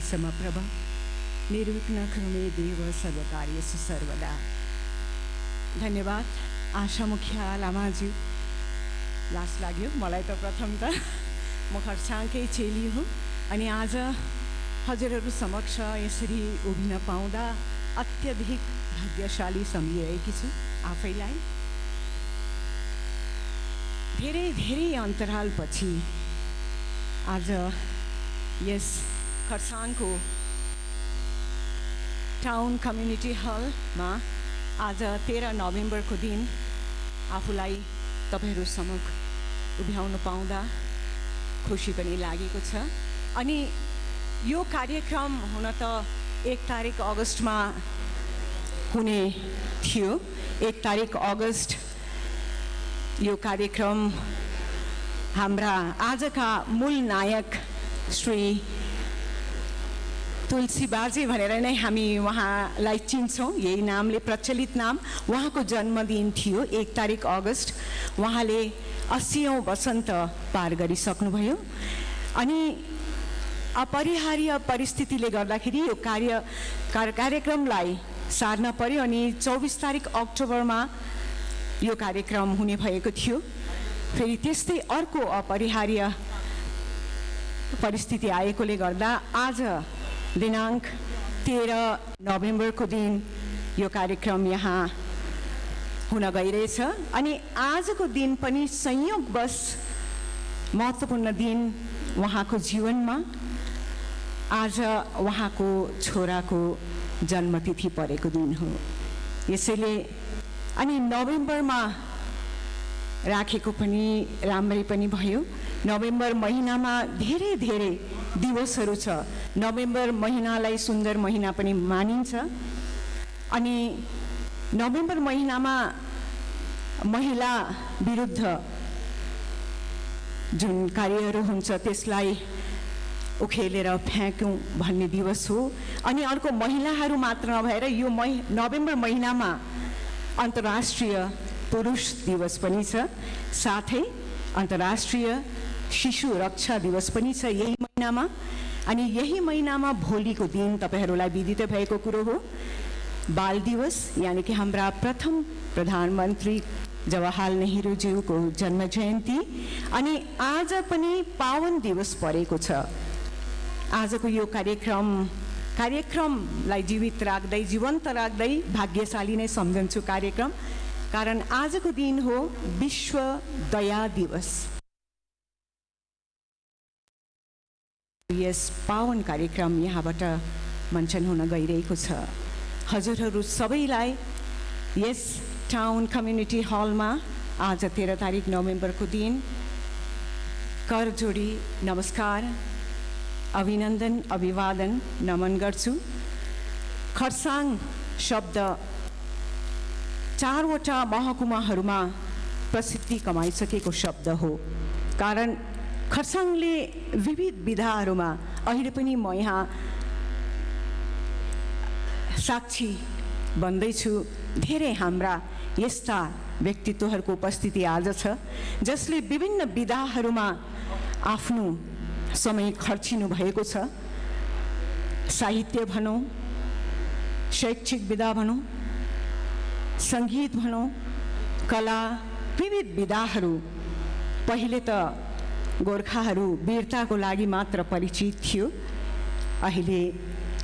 समप्रभ निर्विघ्न मे देव सर्वकार्येषु सर्वदा। धन्यवाद आशा मुखिया लामाज्यू। लास लाग्यो मलाई त प्रथम त म खर्साङकै चेली हुँ अनि आज हजुरहरू समक्ष यसरी उभिन पाउँदा अत्यधिक भाग्यशाली सम्झिरहेकी छु आफैलाई। धेरै धेरै अन्तरालपछि आज यस खर्साङको टाउन कम्युनिटी हलमा आज 13 नोभेम्बरको दिन आफूलाई तपाईहरु समक्ष उभ्याउन पाउँदा खुसी पनि लागेको छ। अनि यो कार्यक्रम हुन त 1 तारिक अगस्टमा हुने थियो। 1 तारिक अगस्ट यो कार्यक्रम हाम्रा आजका मूल नायक श्री तुलसी बाजे भनेर नै हामी उहाँलाई चिन्छौँ। यही नामले प्रचलित नाम। उहाँको जन्मदिन थियो 1 तारिक अगस्ट। उहाँले 80औं वसन्त पार गरिसक्नुभयो अनि अपरिहार्य परिस्थितिले गर्दाखेरि यो कार्यक्रमलाई सार्न पर्यो अनि 24 तारिक अक्टोबरमा यो कार्यक्रम हुने भएको थियो। फेरि त्यस्तै अर्को अपरिहार्य परिस्थिति आएकोले गर्दा आज दिनांक 13 नोभेम्बरको दिन यो कार्यक्रम यहाँ हुन गइरहेछ। अनि आजको दिन पनि संयोगवश महत्त्वपूर्ण दिन उहाँको जीवनमा। आज उहाँको छोराको जन्मतिथि परेको दिन हो। यसैले अनि नोभेम्बरमा राखेको पनि राम्रै पनि भयो। नोभेम्बर महिनामा धेरै धेरै दिवसहरू छ। नोभेम्बर महिनालाई सुन्दर महिना पनि मानिन्छ। अनि नोभेम्बर महिनामा महिला विरुद्ध जुन कार्यहरू हुन्छ त्यसलाई उखेलेर फ्याँक्यौँ भन्ने दिवस हो। अनि अर्को महिलाहरू मात्र नभएर यो नोभेम्बर महिनामा अन्तर्राष्ट्रिय पुरुष दिवस पनि छ। साथै अन्तर्राष्ट्रिय शिशु रक्षा दिवस पनि छ यही महिनामा। अनि यही महिनामा भोलिको दिन तपाईहरुलाई विदित भएको कुरो हो बाल दिवस, यानी कि हाम्रा प्रथम प्रधानमन्त्री जवाहरलाल नेहरूज्यूको जन्म जयन्ती। अनि आज पनि पावन दिवस परेको छ। आजको यो कार्यक्रमलाई जीवित राख्दै जीवन्त राख्दै भाग्यशाली नै सम्झन्छु कार्यक्रम। कारण आजको दिन हो विश्व दया दिवस। यस पावन कार्यक्रम यहाँबाट मञ्चन हुन गइरहेको छ। हजुरहरू सबैलाई यस टाउन कम्युनिटी हलमा आज 13 तारिक नोभेम्बरको दिन कर जोडी नमस्कार, अभिनन्दन, अभिवादन, नमन गर्छु। खर्साङ शब्द 4 वटा महकुमाहरूमा प्रसिद्धि कमाइसकेको शब्द हो। कारण खर्साङले विविध विधाहरूमा अहिले पनि म यहाँ साक्षी बन्दैछु। धेरै हाम्रा यस्ता व्यक्तित्वहरूको उपस्थिति आज छ जसले विभिन्न विधाहरूमा आफ्नो समय खर्चिनु भएको छ। साहित्य भनौँ, शैक्षिक विधा भनौँ, सङ्गीत भनौँ, कला, विविध विधाहरू। पहिले त गोर्खाहरू वीरताको लागि मात्र परिचित थियो। अहिले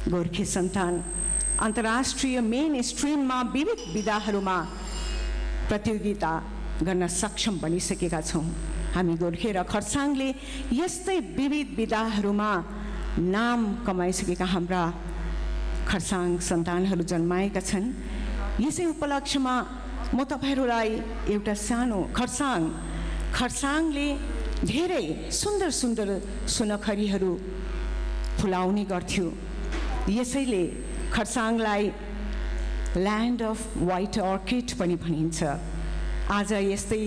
गोर्खे सन्तान अन्तर्राष्ट्रिय मेन स्ट्रिममा विविध विधाहरूमा प्रतियोगिता गर्न सक्षम बनिसकेका छौँ। हामी गोर्खे र खर्साङले यस्तै विविध विधाहरूमा नाम कमाइसकेका हाम्रा खर्साङ सन्तानहरू जन्माएका छन्। यसै उपलक्ष्यमा म तपाईहरुलाई एउटा सानो खर्साङले धेरै सुन्दर सुन्दर सुनखरीहरू फुलाउने गर्थ्यो। यसैले खर्साङलाई ल्यान्ड अफ व्हाइट अर्किड पनि भनिन्छ। आज यस्तै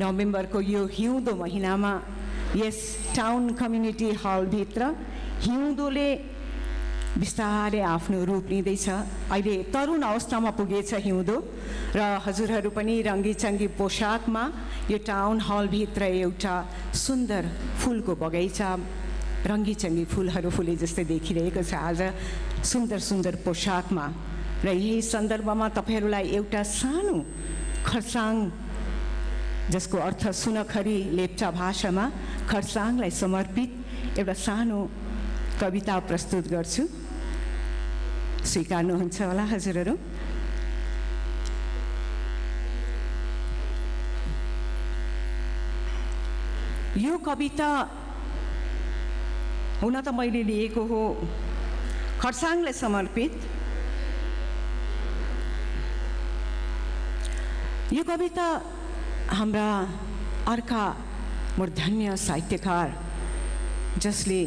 नोभेम्बरको यो हिउँदो महिनामा यस टाउन कम्युनिटी हलभित्र हिउँदोले बिस्तारै आफ्नो रूप लिँदैछ। अहिले तरुण अवस्थामा पुगेछ हिउँदो र हजुरहरू पनि रङ्गीचङ्गी पोशाकमा यो टाउन हलभित्र एउटा सुन्दर फुलको बगैँचा रङ्गीचङ्गी फुलहरू फुले जस्तै देखिरहेको छ आज सुन्दर सुन्दर पोसाकमा। र यही सन्दर्भमा तपाईँहरूलाई एउटा सानो खरसाङ, जसको अर्थ सुनखरी लेप्चा भाषामा खरसाङलाई समर्पित एउटा सानो कविता प्रस्तुत गर्छु। स्वीकार्नुहुन्छ होला हजुरहरू? यो कविता हुन त मैले लिएको हो खरसाङलाई समर्पित। यो कविता हाम्रा अर्का मूर्धन्य साहित्यकार जसले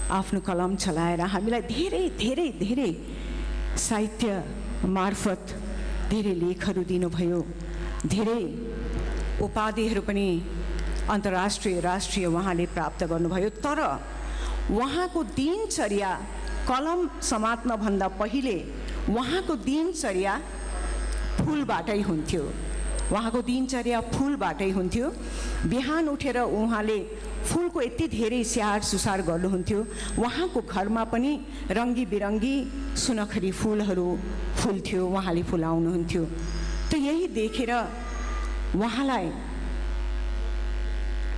आफ्नो कलम चलाएर हामीलाई धेरै धेरै धेरै साहित्य मार्फत धेरै लेखहरू दिनुभयो, धेरै उपाधिहरू पनि अन्तर्राष्ट्रिय राष्ट्रिय उहाँले प्राप्त गर्नुभयो। तर उहाँको दिनचर्या कलम समात्नभन्दा पहिले उहाँको दिनचर्या फुलबाटै हुन्थ्यो। उहाँको दिनचर्या फुलबाटै हुन्थ्यो। बिहान उठेर उहाँले फुलको यति धेरै स्याहार सुसार गर्नुहुन्थ्यो। उहाँको घरमा पनि रङ्गी बिरङ्गी सुनखरी फुलहरू फुल्थ्यो, उहाँले फुलाउनुहुन्थ्यो। त यही देखेर उहाँलाई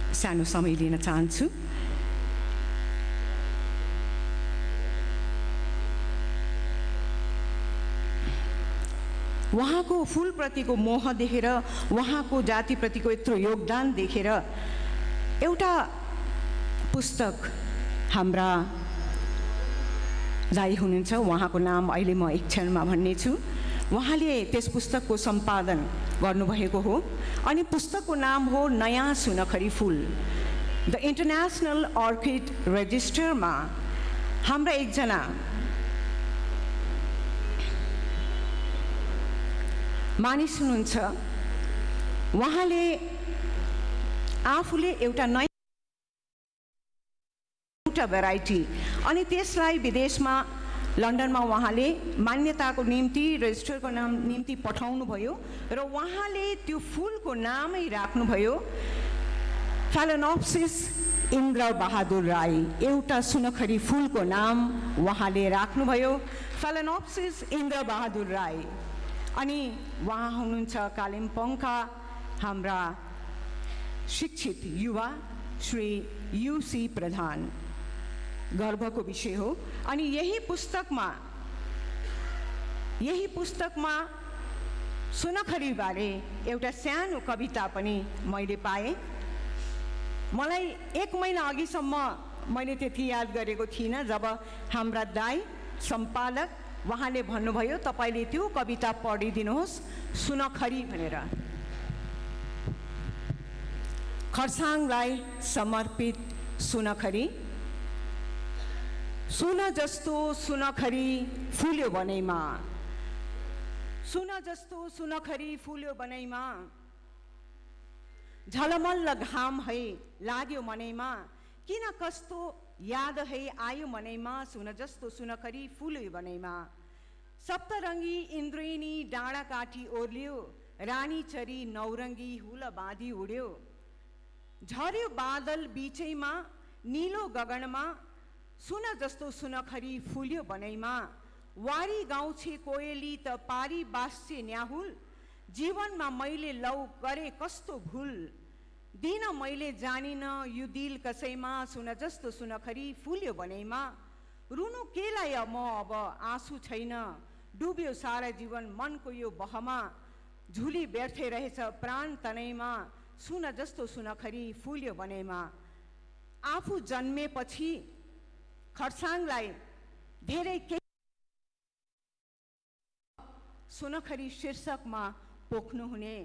सानो समय लिन चाहन्छु। उहाँको फुलप्रतिको मोह देखेर, उहाँको जातिप्रतिको यत्रो योगदान देखेर एउटा पुस्तक हाम्रा दाइ हुनुहुन्छ, उहाँको नाम अहिले म एक क्षणमा भन्नेछु। उहाँले त्यस पुस्तकको सम्पादन गर्नुभएको हो अनि पुस्तकको नाम हो नयाँ सुनखरी फुल। द इन्टरनेसनल अर्किड रेजिस्टरमा हाम्रा एकजना मानिस हुनुहुन्छ, उहाँले आफूले एउटा नयाँ भेराइटी अनि त्यसलाई विदेशमा लन्डनमा उहाँले मान्यताको निम्ति रेजिस्टरको निम्ति पठाउनुभयो र उहाँले त्यो फुलको नामै राख्नुभयो फेलेनोप्सिस इन्द्रबहादुर राई। एउटा सुनखरी फुलको नाम उहाँले राख्नुभयो फेलेनोप्सिस इन्द्रबहादुर राई। अनि उहाँ हुनुहुन्छ कालिम्पोङका हाम्रा शिक्षित युवा श्री युसी प्रधान। गर्वको विषय हो। अनि यही पुस्तकमा सुनखरीबारे एउटा सानो कविता पनि मैले पाएँ। मलाई 1 महिना अघिसम्म मैले त्यति याद गरेको थिइनँ। जब हाम्रा दाइ सम्पादक उहाँले भन्नुभयो तपाईँले त्यो कविता पढिदिनुहोस् सुनखरी भनेर। खरसाङलाई समर्पित सुनखरी। सुन जस्तो सुनखरी फुल्यो बनैमा, सुन जस्तो सुनखरी फुल्यो बनैमा, झलमल्ल घाम है लाग्यो मनैमा, किन कस्तो याद है आयो मनैमा, सुन जस्तो सुनखरी फुल्यो बनैमा। सप्तरङ्गी इन्द्रेणी डाँडा काठी ओर्लियो, रानी चरी नौरङ्गी हुल बाँधी उड्यो, झर्यो बादल बिचैमा नीलो गगनमा, सुन जस्तो सुनखरी फुल्यो बनैमा। वारी गाउँछे कोयली त पारी बास्छे न्याहुल, जीवनमा मैले लौ गरे कस्तो भुल, दिन मैले जानिन यो दिल कसैमा, सुन जस्तो सुनखरी फुल्यो बनैमा। रुनु केलाई म अब आँसु छैन, डुब्यो सारा जीवन मनको यो बहमा, झुली व्यर्थै रहेछ प्राण तनैमा, सुन जस्तो सुनखरी फुल्यो बनैमा। आफू जन्मेपछि खरसाङलाई धेरै सुनखरी शीर्षकमा पोख्नुहुने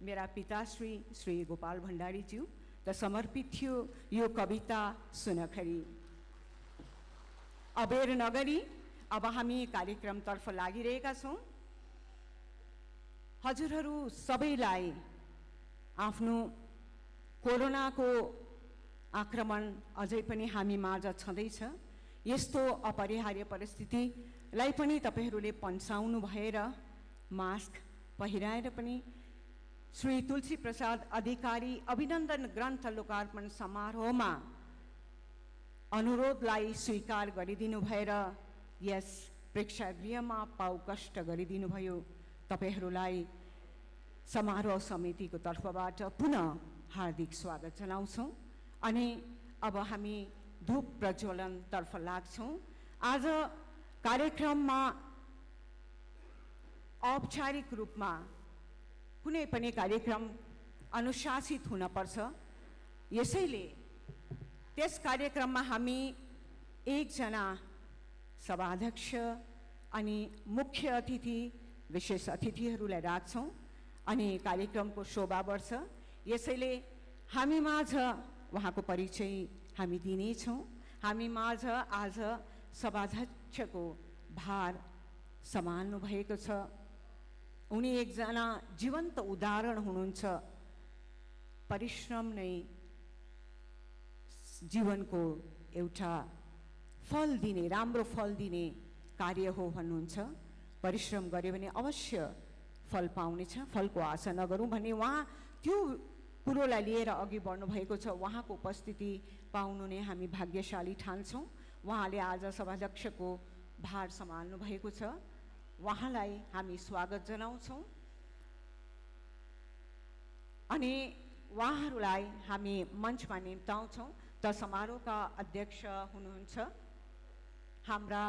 मेरा पिताश्री श्री गोपाल भण्डारीज्यू त समर्पित थियो यो कविता सुनखरी। अबेर नगरी अब हामी कार्यक्रमतर्फ लागिरहेका छौँ। हजुरहरू सबैलाई आफ्नो कोरोनाको आक्रमण अझै पनि हामी माझ छँदैछ। यस्तो अपरिहार्य परिस्थितिलाई पनि तपाईहरूले पन्साउनु भएर मास्क पहिराएर पनि श्री तुलसी प्रसाद अधिकारी अभिनन्दन ग्रन्थ लोकार्पण समारोहमा अनुरोधलाई स्वीकार गरिदिनु भएर यस प्रेक्षागृहमा पाउ कष्ट गरिदिनु भयो। तपाईहरूलाई समारोह समितिको तर्फबाट पुनः हार्दिक स्वागत जनाउँछौँ। अनि अब हामी धूप प्रज्वलनतर्फ लाग्छौँ। आज कार्यक्रममा औपचारिक रूपमा कुनै पनि कार्यक्रम अनुशासित हुनपर्छ। यसैले त्यस कार्यक्रममा हामी एकजना सभाध्यक्ष अनि मुख्य अतिथि विशेष अतिथिहरूलाई राख्छौँ अनि कार्यक्रमको शोभा बढ्छ। यसैले हामी माझ उहाँको परिचय हामी दिनेछौँ। हामी माझ आज सभाध्यक्षको भार सम्हाल्नु भएको छ। उनी एकजना जीवन्त उदाहरण हुनुहुन्छ। परिश्रम नै जीवनको एउटा फल दिने, राम्रो फल दिने कार्य हो भन्नुहुन्छ। परिश्रम गर्यो भने अवश्य फल पाउनेछ, फलको आशा नगरौँ भन्ने उहाँ त्यो कुरोलाई लिएर अघि बढ्नु भएको छ। उहाँको उपस्थिति पाउनु नै हामी भाग्यशाली ठान्छौँ। उहाँले आज सभाध्यक्षको भार सम्हाल्नु भएको छ। उहाँलाई हामी स्वागत जनाउँछौँ अनि उहाँहरूलाई हामी मञ्चमा निम्ताउँछौँ। त समारोहका अध्यक्ष हुनुहुन्छ हाम्रा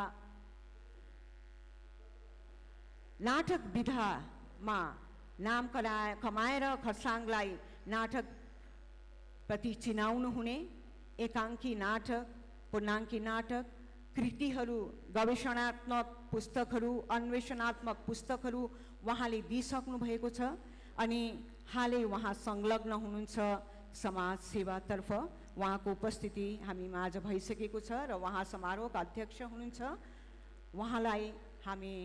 नाटक विधामा नाम कमाएर खरसाङलाई नाटक प्रति चिनाउनु हुने एकाङ्की नाटक, पूर्णाङ्की नाटक, कृतिहरू, गवेषणात्मक पुस्तकहरू, अन्वेषणात्मक पुस्तकहरू उहाँले दिइसक्नु भएको छ। अनि हालै उहाँ संलग्न हुनुहुन्छ समाज सेवातर्फ। उहाँको उपस्थिति हामी माझ भइसकेको छ र उहाँ समारोहका अध्यक्ष हुनुहुन्छ। उहाँलाई हामी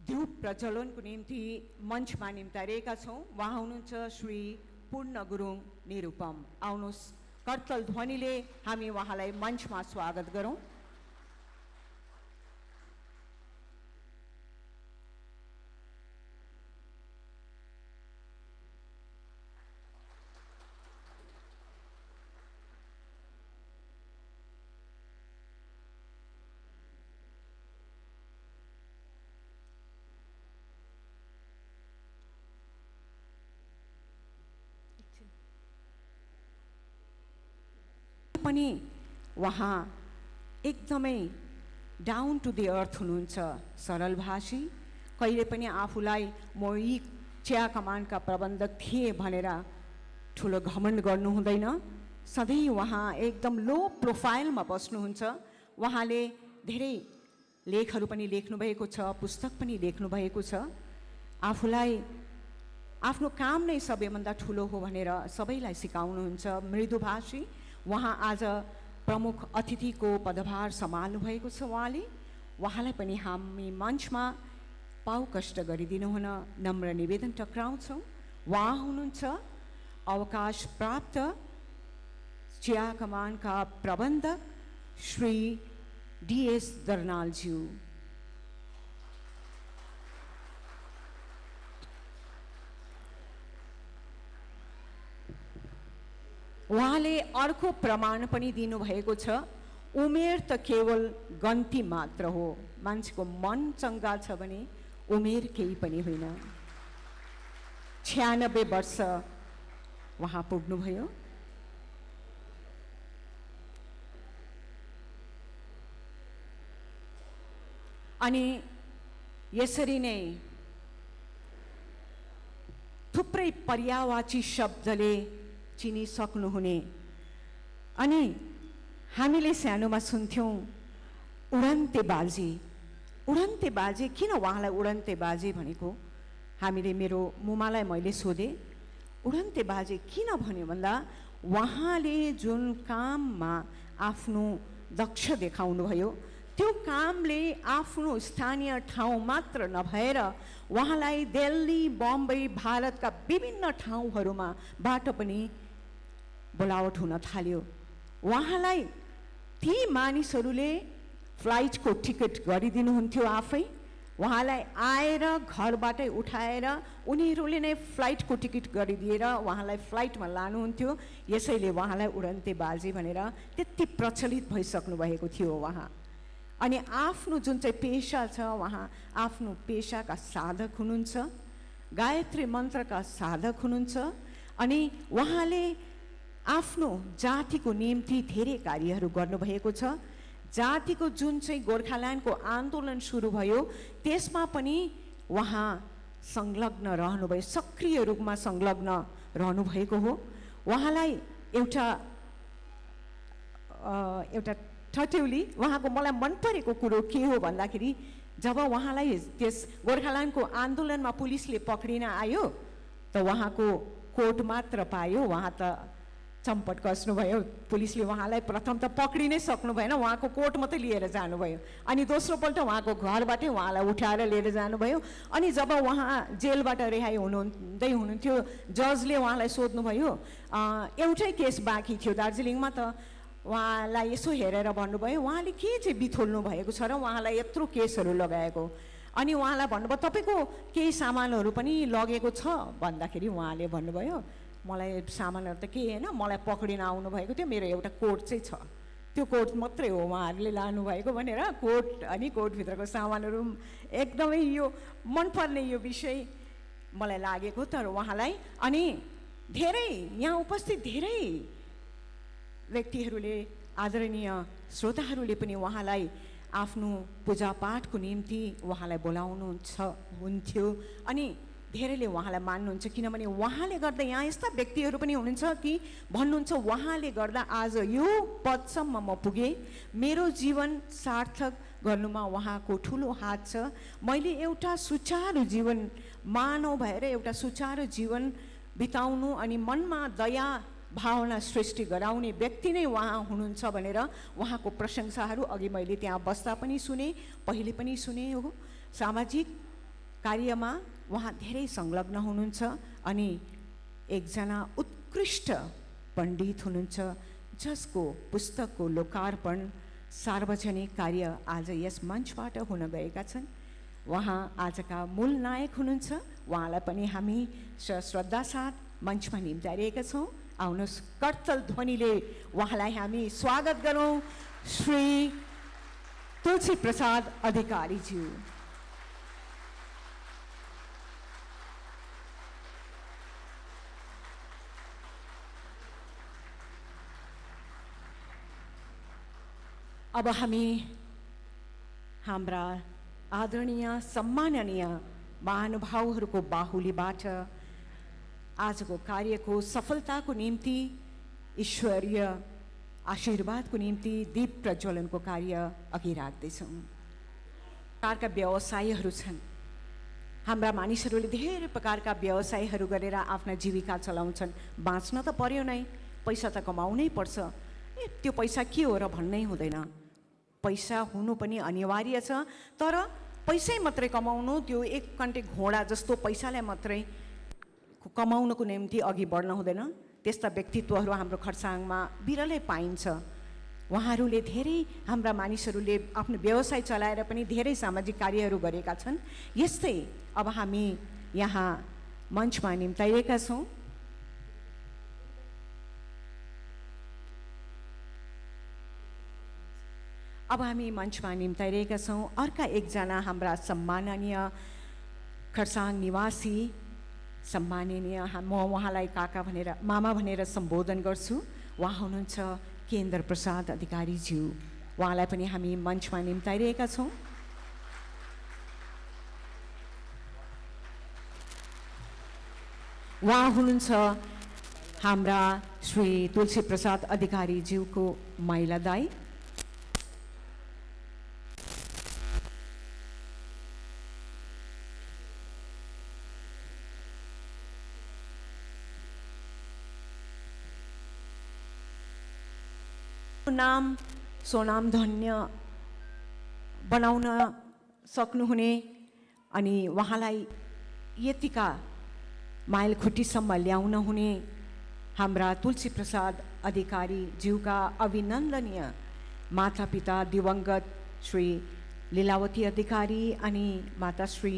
धूप प्रज्वलनको निम्ति मञ्चमा निम्ताइरहेका छौँ। उहाँ हुनुहुन्छ श्री पूर्ण गुरुङ निरुपम। आउनुहोस् करतल ध्वनिले हामी उहाँलाई मञ्चमा स्वागत गरौँ। पनि उहाँ एकदमै डाउन टु द अर्थ हुनुहुन्छ, सरल भाषी। कहिले पनि आफूलाई म यी चिया कमानका प्रबन्धक थिएँ भनेर ठुलो घमण्ड गर्नु हुँदैन। सधैँ उहाँ एकदम लो प्रोफाइलमा बस्नुहुन्छ। उहाँले धेरै लेखहरू पनि लेख्नुभएको छ, पुस्तक पनि लेख्नुभएको छ। आफूलाई आफ्नो काम नै सबैभन्दा ठुलो हो भनेर सबैलाई सिकाउनुहुन्छ। मृदुभाषी उहाँ आज प्रमुख अतिथिको पदभार सम्हाल्नु भएको छ। उहाँलाई पनि हामी मञ्चमा पाउ कष्ट गरिदिनु हुन नम्र निवेदन टक्राउँछौँ। उहाँ हुनुहुन्छ अवकाश प्राप्त चिया कमानका प्रबन्धक श्री DS दर्नालज्यू। उहाँले अर्को प्रमाण पनि दिनुभएको छ, उमेर त केवल गन्ती मात्र हो, मान्छेको मन चङ्गा छ भने उमेर केही पनि होइन। 96 वर्ष उहाँ पुग्नुभयो। अनि यसरी नै थुप्रै पर्यायवाची शब्दले चिनिसक्नुहुने। अनि हामीले सानोमा सुन्थ्यौँ उडन्ते बाजे। उडन्ते बाजे किन उहाँलाई उडन्ते बाजे भनेको? हामीले मेरो मुमालाई मैले सोधेँ उडन्ते बाजे किन भन्यो भन्दा उहाँले जुन काममा आफ्नो दक्ष देखाउनु भयो त्यो कामले आफ्नो स्थानीय ठाउँ मात्र नभएर उहाँलाई दिल्ली, बम्बई, भारतका विभिन्न ठाउँहरूबाट पनि बोलावट हुन थाल्यो। उहाँलाई ती मानिसहरूले फ्लाइटको टिकट गरिदिनुहुन्थ्यो आफै उहाँलाई आएर घरबाटै उठाएर उनीहरूले नै फ्लाइटको टिकट गरिदिएर उहाँलाई फ्लाइटमा लानुहुन्थ्यो। यसैले उहाँलाई उडन्ते बाजे भनेर त्यति प्रचलित भइसक्नु भएको थियो उहाँ। अनि आफ्नो जुन चाहिँ पेसा छ, उहाँ आफ्नो पेसाका साधक हुनुहुन्छ, गायत्री मन्त्रका साधक हुनुहुन्छ। अनि उहाँले आफ्नो जातिको निम्ति धेरै कार्यहरू गर्नुभएको छ। जातिको जुन चाहिँ गोर्खाल्यान्डको आन्दोलन सुरु भयो त्यसमा पनि उहाँ संलग्न रहनुभयो, सक्रिय रूपमा संलग्न रहनुभएको हो। उहाँलाई एउटा ठट्यौली उहाँको मलाई मन परेको कुरो के हो भन्दाखेरि जब उहाँलाई त्यस गोर्खाल्यान्डको आन्दोलनमा पुलिसले पक्रिन आयो त उहाँको कोट मात्र पायो, उहाँ त चम्पट कस्नुभयो। पुलिसले उहाँलाई प्रथम त पक्रि नै सक्नु भएन, उहाँको कोट मात्रै लिएर जानुभयो। अनि दोस्रोपल्ट उहाँको घरबाटै उहाँलाई उठाएर लिएर जानुभयो। अनि जब उहाँ जेलबाट रिहाई हुनुहुन्थ्यो, जजले उहाँलाई सोध्नुभयो, एउटै केस बाँकी थियो दार्जिलिङमा, त उहाँलाई यसो हेरेर भन्नुभयो उहाँले के चाहिँ बिथोल्नु भएको छ र उहाँलाई यत्रो केसहरू लगाएको। अनि उहाँलाई भन्नुभयो तपाईँको केही सामानहरू पनि लगेको छ भन्दाखेरि उहाँले भन्नुभयो मलाई सामानहरू त केही होइन, मलाई पक्रिन आउनुभएको थियो, मेरो एउटा कोट चाहिँ छ, त्यो कोट मात्रै हो उहाँहरूले लानुभएको भनेर कोट अनि कोटभित्रको सामानहरू एकदमै यो मनपर्ने यो विषय मलाई लागेको। तर उहाँलाई अनि धेरै यहाँ उपस्थित धेरै व्यक्तिहरूले, आदरणीय श्रोताहरूले पनि उहाँलाई आफ्नो पूजापाठको निम्ति उहाँलाई हुन्थ्यो। अनि धेरैले उहाँलाई मान्नुहुन्छ, किनभने उहाँले गर्दा यहाँ यस्ता व्यक्तिहरू पनि हुनुहुन्छ कि भन्नुहुन्छ उहाँले गर्दा आज यो पदसम्म म पुगेँ, मेरो जीवन सार्थक गर्नुमा उहाँको ठुलो हात छ। मैले एउटा सुचारू जीवन मानव भएर एउटा सुचारू जीवन बिताउनु अनि मनमा दया भावना सृष्टि गराउने व्यक्ति नै उहाँ हुनुहुन्छ भनेर उहाँको प्रशंसाहरू अघि मैले त्यहाँ बस्दा पनि सुने, पहिले पनि सुने हो। सामाजिक कार्यमा उहाँ धेरै संलग्न हुनुहुन्छ अनि एकजना उत्कृष्ट पण्डित हुनुहुन्छ जसको पुस्तकको लोकार्पण सार्वजनिक कार्य आज यस मञ्चबाट हुन गएका छन्। उहाँ आजका मूल नायक हुनुहुन्छ। उहाँलाई पनि हामी श्रद्धा साथ मञ्चमा निम्ताइरहेका छौँ। आउनुहोस् करतल ध्वनिले उहाँलाई हामी स्वागत गरौँ। श्री तुलसी प्रसाद अधिकारीज्यू। अब हामी हाम्रा आदरणीय सम्माननीय महानुभावहरूको बाहुलीबाट आजको कार्यको सफलताको निम्ति ईश्वरीय आशीर्वादको निम्ति दीप प्रज्वलनको कार्य अघि राख्दैछौँ। प्रकारका व्यवसायहरू छन्। हाम्रा मानिसहरूले धेरै प्रकारका व्यवसायहरू गरेर आफ्ना जीविका चलाउँछन्। बाँच्न त पर्यो नै, पैसा त कमाउनै पर्छ। त्यो पैसा के हो र भन्नै हुँदैन। पैसा हुनु पनि अनिवार्य छ, तर पैसै मात्रै कमाउनु त्यो एक कन्टे घोडा जस्तो पैसालाई मात्रै कमाउनको निम्ति अघि बढ्न हुँदैन। त्यस्ता व्यक्तित्वहरू हाम्रो खरसाङमा बिरलै पाइन्छ। उहाँहरूले धेरै हाम्रा मानिसहरूले आफ्नो व्यवसाय चलाएर पनि धेरै सामाजिक कार्यहरू गरेका छन्। यस्तै अब हामी यहाँ मञ्चमा निम्ताइएका छौँ। अब हामी मञ्चमा निम्ताइरहेका छौँ अर्का एकजना हाम्रा सम्माननीय खरसाङ निवासी सम्माननीय, म उहाँलाई काका भनेर मामा भनेर सम्बोधन गर्छु। उहाँ हुनुहुन्छ केन्द्र प्रसाद अधिकारीज्यू। उहाँलाई पनि हामी मञ्चमा निम्ताइरहेका छौँ। उहाँ हुनुहुन्छ हाम्रा श्री तुलसी प्रसाद अधिकारीज्यूको माइला दाई। नाम सोनाम धन्य बनाउन सक्नुहुने अनि उहाँलाई यतिका माइलखुट्टीसम्म ल्याउन हुने हाम्रा तुलसी प्रसाद अधिकारी ज्यूका अभिनन्दनीय मातापिता दिवंगत श्री लीलावती अधिकारी अनि माताश्री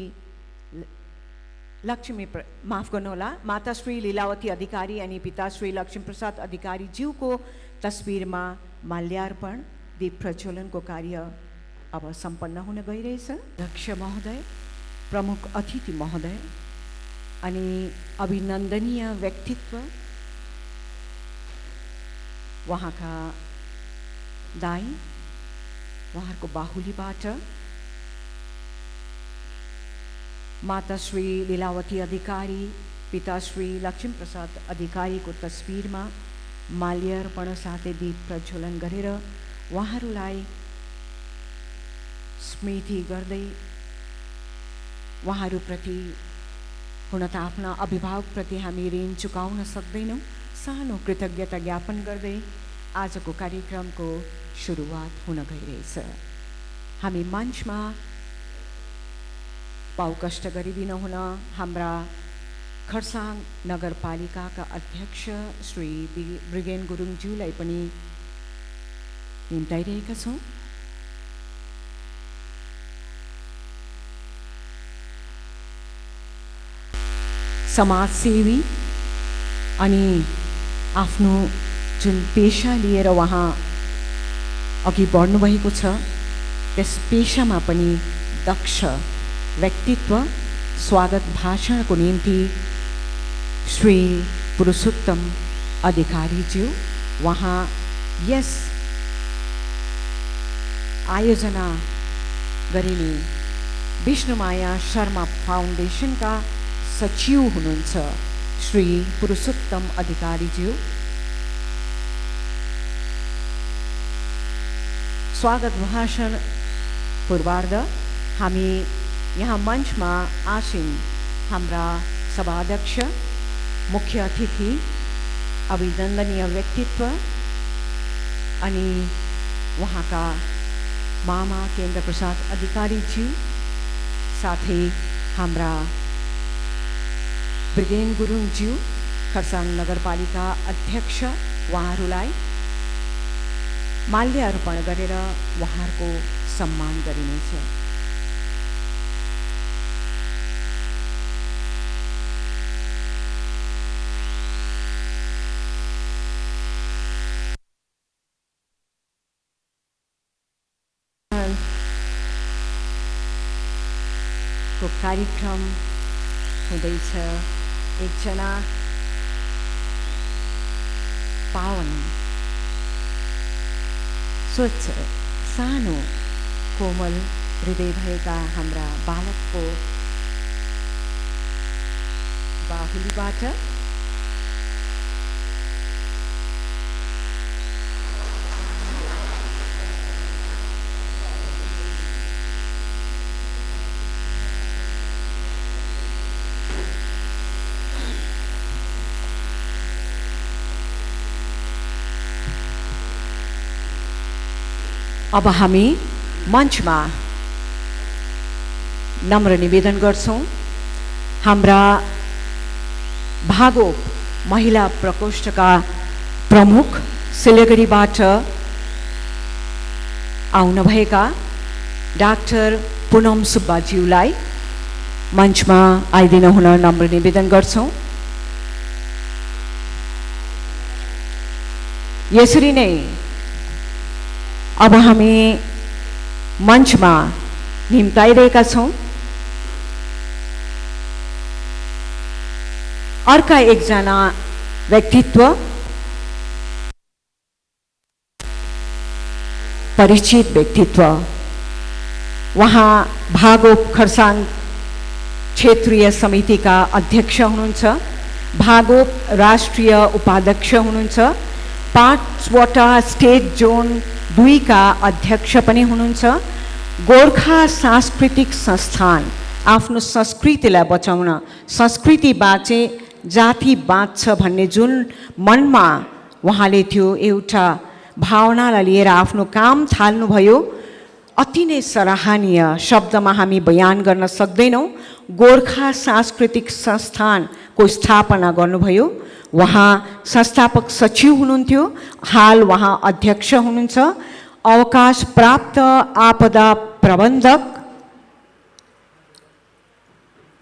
लक्ष्मी माफ गर्नुहोला, माताश्री लीलावती अधिकारी अनि पिताश्री लक्ष्मीप्रसाद अधिकारीज्यूको तस्बिरमा माल्यार्पण दीप प्रज्वलनको कार्य अब सम्पन्न हुन गइरहेछ। अध्यक्ष महोदय, प्रमुख अतिथि महोदय अनि अभिनन्दनीय व्यक्तित्व उहाँका दाई, उहाँहरूको बाहुलीबाट माताश्री लीलावती अधिकारी, पिताश्री लक्ष्मीप्रसाद अधिकारीको तस्बिरमा माल्यार्पण साथै दीप प्रज्वलन गरेर उहाँहरूलाई स्मृति गर्दै उहाँहरूप्रति हुन त आफ्ना अभिभावकप्रति हामी ऋण चुकाउन सक्दैनौँ, सानो कृतज्ञता ज्ञापन गर्दै आजको कार्यक्रमको सुरुवात हुन गइरहेछ। हामी मञ्चमा पाउ कष्ट गरिदिनुहुन हाम्रा खरसाङ नगरपालिकाका अध्यक्ष श्री ब्रिगेन गुरुङज्यूलाई पनि निम्ताइरहेका छौँ। समाजसेवी अनि आफ्नो जुन पेशा लिएर उहाँ अघि बढ्नुभएको छ त्यस पेशामा पनि दक्ष व्यक्तित्व स्वागत भाषणको निम्ति श्री पुरुषोत्तम अधिकारीज्यू वहाँ यस आयोजना गरिने विष्णुमाया शर्मा फाउन्डेसनका सचिव हुनुहुन्छ श्री पुरुषोत्तम अधिकारीज्यू। स्वागत भाषण पूर्वार्ध हामी यहाँ मञ्चमा आसीन हाम्रा सभाध्यक्ष, मुख्य अतिथि, अभिनन्दनीय व्यक्तित्व अनि उहाँका मामा केन्द्र प्रसाद अधिकारीज्यू साथै हाम्रा ब्रिगेन गुरुङज्यू खरसाङ नगरपालिका अध्यक्ष उहाँहरूलाई माल्यार्पण गरेर उहाँहरूको सम्मान गरिनेछ। को कार्यक्रम हुँदैछ। एकजना पावन स्वच्छ सानो कोमल हृदय भएका हाम्रा बालकको बाहुलीबाट अब हामी मञ्चमा नम्र निवेदन गर्छौं हाम्रा भागो महिला प्रकोष्ठका प्रमुख सिलगढीबाट आउनुभएका डाक्टर पुनम सुब्बाज्यूलाई मञ्चमा आइदिन हुन नम्र निवेदन गर्छौं। यसरी नै अब हामी मञ्चमा निम्ताइरहेका छौं अर्का एकजना व्यक्तित्व, परिचित व्यक्तित्व, वहाँ भागोप खरसाङ क्षेत्रीय समितिका अध्यक्ष हुनुहुन्छ, भागोप राष्ट्रिय उपाध्यक्ष हुनुहुन्छ, 5वटा स्टेट जोन 2 का अध्यक्ष पनि हुनुहुन्छ, गोर्खा सांस्कृतिक संस्थान आफ्नो संस्कृतिलाई बचाउन, संस्कृति बाँचे जाति बाँच्छ भन्ने जुन मनमा उहाँले त्यो एउटा भावनालाई लिएर आफ्नो काम थाल्नुभयो, अति नै सराहनीय शब्दमा हामी बयान गर्न सक्दैनौँ। गोर्खा सांस्कृतिक संस्थानको स्थापना गर्नुभयो। वहाँ संस्थापक सचिव हुनुहुन्थ्यो, हाल वहाँ अध्यक्ष हुनुहुन्छ। अवकाश प्राप्त आपदा प्रबन्धक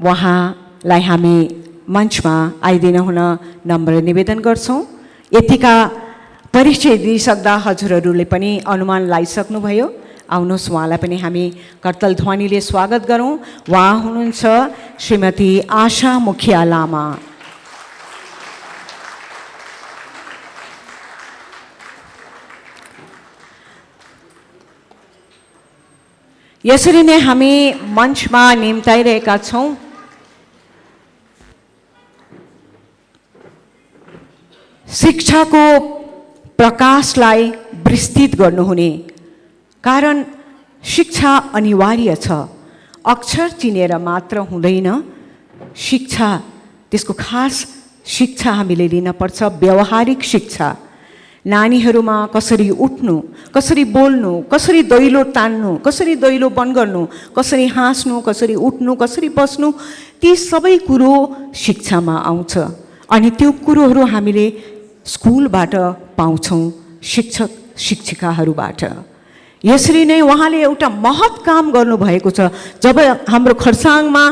उहाँलाई हामी मञ्चमा आइदिन हुन नम्र निवेदन गर्छौँ। यतिका परिचय दिइसक्दा हजुरहरूले पनि अनुमान लगाइसक्नुभयो। आउनुहोस् उहाँलाई पनि हामी करतल ध्वनिले स्वागत गरौँ। उहाँ हुनुहुन्छ श्रीमती आशा मुखिया लामा। यसरी नै हामी मञ्चमा निम्ताइरहेका छौँ शिक्षाको प्रकाशलाई विस्तृत गर्नुहुने, कारण शिक्षा अनिवार्य छ। अक्षर चिनेर मात्र हुँदैन, शिक्षा त्यसको खास शिक्षा हामीले लिनपर्छ, व्यावहारिक शिक्षा। नानीहरूमा कसरी उठ्नु, कसरी बोल्नु, कसरी दैलो तान्नु, कसरी दैलो बन्द गर्नु, कसरी हाँस्नु, कसरी उठ्नु, कसरी बस्नु, ती सबै कुरो शिक्षामा आउँछ। अनि त्यो कुरोहरू हामीले स्कुलबाट पाउँछौँ, शिक्षक शिक्षिकाहरूबाट। यसरी नै उहाँले एउटा महत् काम गर्नुभएको छ। जब हाम्रो खरसाङमा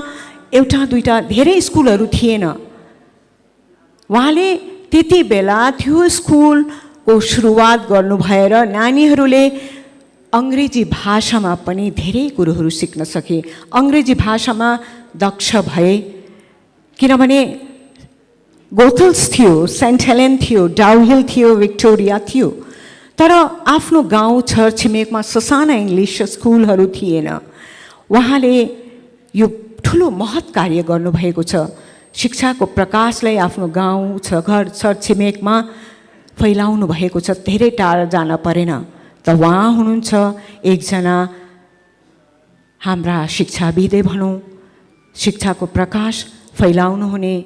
एउटा दुईटा धेरै स्कुलहरू थिएन, उहाँले त्यति बेला त्यो स्कुलको सुरुवात गर्नुभएर नानीहरूले अङ्ग्रेजी भाषामा पनि धेरै कुरोहरू सिक्न सके। अङ्ग्रेजी भाषामा दक्ष भए, किनभने गोथल्स थियो, सेन्ट हेलेन थियो, डाउहिल थियो, विक्टोरिया थियो, तर आफ्नो गाउँ छरछिमेकमा ससाना इङ्ग्लिस स्कुलहरू थिएन। उहाँले यो ठुलो महत् कार्य गर्नुभएको छ। शिक्षाको प्रकाशलाई आफ्नो गाउँ घर छरछिमेकमा फैलाउनु भएको छ। धेरै टाढा जान परेन। त उहाँ हुनुहुन्छ एकजना हाम्रा शिक्षाविदै भनौँ, शिक्षाको प्रकाश फैलाउनु हुने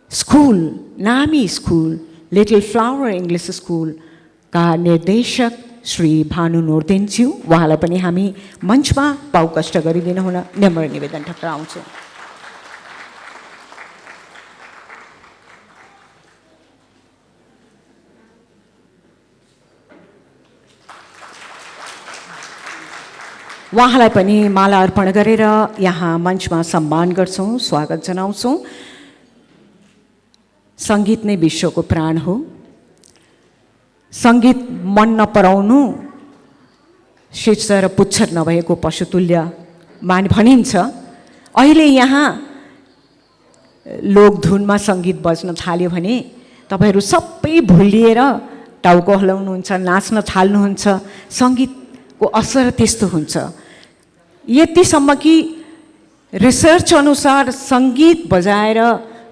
स्कुल, नामी स्कुल लिटिल फ्लावर इङ्ग्लिस स्कुलका निर्देशक श्री भानु नोर्देनज्यू, उहाँलाई पनि हामी मञ्चमा पाउ कष्ट गरिदिनु हुन नम्र निवेदन टक्राउँछौँ। उहाँलाई पनि माला अर्पण गरेर यहाँ मञ्चमा सम्मान गर्छौँ, स्वागत जनाउँछौँ। सङ्गीत नै विश्वको प्राण हो। सङ्गीत मन नपराउनु शीर्ष र पुच्छर नभएको पशुतुल्य भनिन्छ। अहिले यहाँ लोकधुनमा सङ्गीत बज्न थाल्यो भने तपाईँहरू सबै भुलिएर टाउको हलाउनुहुन्छ, नाच्न थाल्नुहुन्छ। सङ्गीतको असर त्यस्तो हुन्छ। यतिसम्म कि रिसर्च अनुसार सङ्गीत बजाएर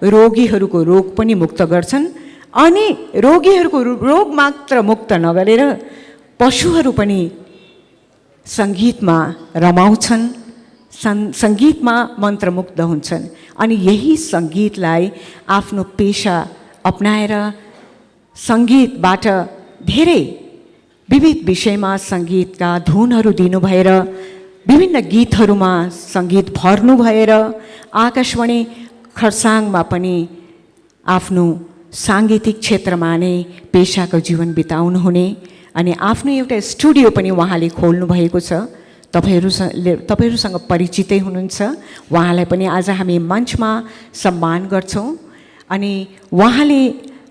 रोगीहरूको रोग पनि मुक्त गर्छन्, अनि रोगीहरूको रोग मात्र मुक्त नगरेर पशुहरू पनि सङ्गीतमा रमाउँछन्, सङ्गीतमा मन्त्रमुग्ध हुन्छन्। अनि यही सङ्गीतलाई आफ्नो पेसा अपनाएर सङ्गीतबाट धेरै विविध विषयमा सङ्गीतका धुनहरू दिनुभएर विभिन्न गीतहरूमा सङ्गीत भर्नु भएर आकाशवाणी खरसाङमा पनि आफ्नो साङ्गीतिक क्षेत्रमा नै पेसाको जीवन बिताउनुहुने अनि आफ्नो एउटा स्टुडियो पनि उहाँले खोल्नु भएको छ। तपाईँहरूसँग परिचितै हुनुहुन्छ। उहाँलाई पनि आज हामी मञ्चमा सम्मान गर्छौँ। अनि उहाँले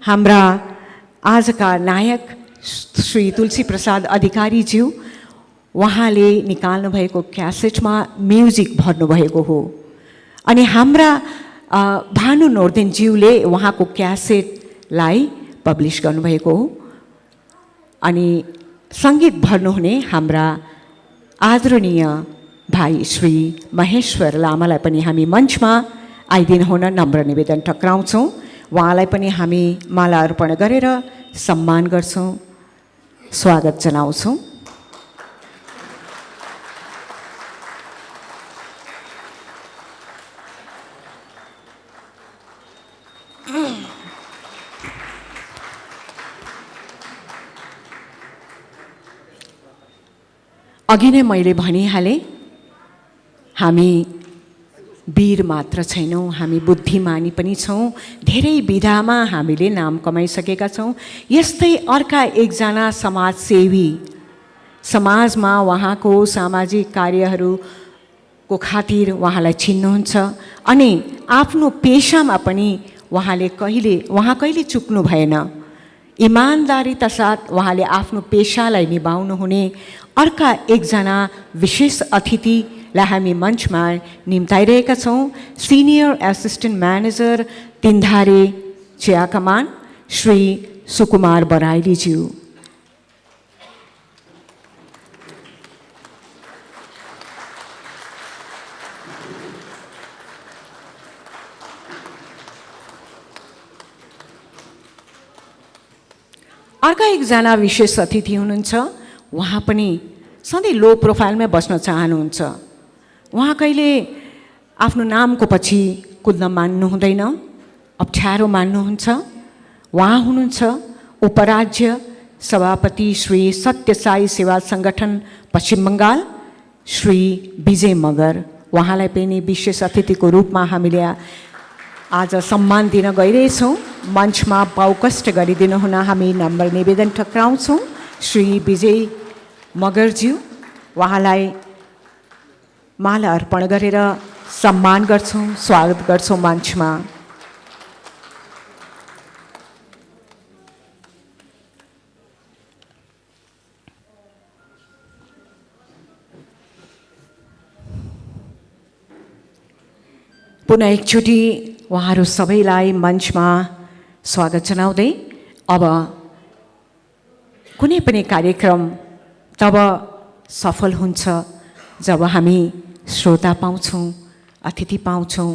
हाम्रा आजका नायक श्री तुलसी प्रसाद अधिकारीज्यू, उहाँले निकाल्नु भएको क्यासेटमा म्युजिक भर्नुभएको हो। अनि हाम्रा भानु नोर्देनज्यूले उहाँको क्यासेटलाई पब्लिस गर्नुभएको हो। अनि सङ्गीत भर्नुहुने हाम्रा आदरणीय भाइ श्री महेश्वर लामालाई पनि हामी मञ्चमा आइदिनु हुन नम्र निवेदन टक्राउँछौँ। उहाँलाई पनि हामी माला अर्पण गरेर सम्मान गर्छौँ, स्वागत जनाउँछौँ। अघि नै मैले भनिहालेँ, हामी वीर मात्र छैनौँ, हामी बुद्धिमानी पनि छौँ। धेरै विधामा हामीले नाम कमाइसकेका छौँ। यस्तै अर्का एकजना समाजसेवी समाजमा उहाँको सामाजिक कार्यहरूको खातिर उहाँलाई चिन्नुहुन्छ अनि आफ्नो पेशामा पनि उहाँ कहिले चुक्नु भएन। इमानदारीका साथ उहाँले आफ्नो पेशालाई निभाउनु हुने अर्का एकजना विशेष अतिथिलाई हामी मञ्चमा निम्ताइरहेका छौँ। सिनियर एसिस्टेन्ट म्यानेजर तिन्धारे चिया कमान श्री सुकुमार बराइलीज्यू। अर्का एकजना विशेष अतिथि हुनुहुन्छ। उहाँ पनि सधैँ लो प्रोफाइलमै बस्न चाहनुहुन्छ। उहाँ कहिले आफ्नो नामको पछि कुद्न मान्नु हुँदैन, अप्ठ्यारो मान्नुहुन्छ। उहाँ हुनुहुन्छ उपराज्य सभापति श्री सत्यसाई सेवा सङ्गठन पश्चिम बङ्गाल श्री विजय मगर। उहाँलाई पनि विशेष अतिथिको रूपमा हामीले आज सम्मान दिन गइरहेछौँ। मञ्चमा पाउकष्ट गरिदिनु हुन हामी नम्बर निवेदन टक्राउँछौँ। श्री विजय मगरज्यू, उहाँलाई माला अर्पण गरेर सम्मान गर्छौँ, स्वागत गर्छौँ मञ्चमा। पुनः एकचोटि उहाँहरू सबैलाई मञ्चमा स्वागत जनाउँदै अब कुनै पनि कार्यक्रम तब सफल हुन्छ जब हामी श्रोता पाउँछौँ, अतिथि पाउँछौँ,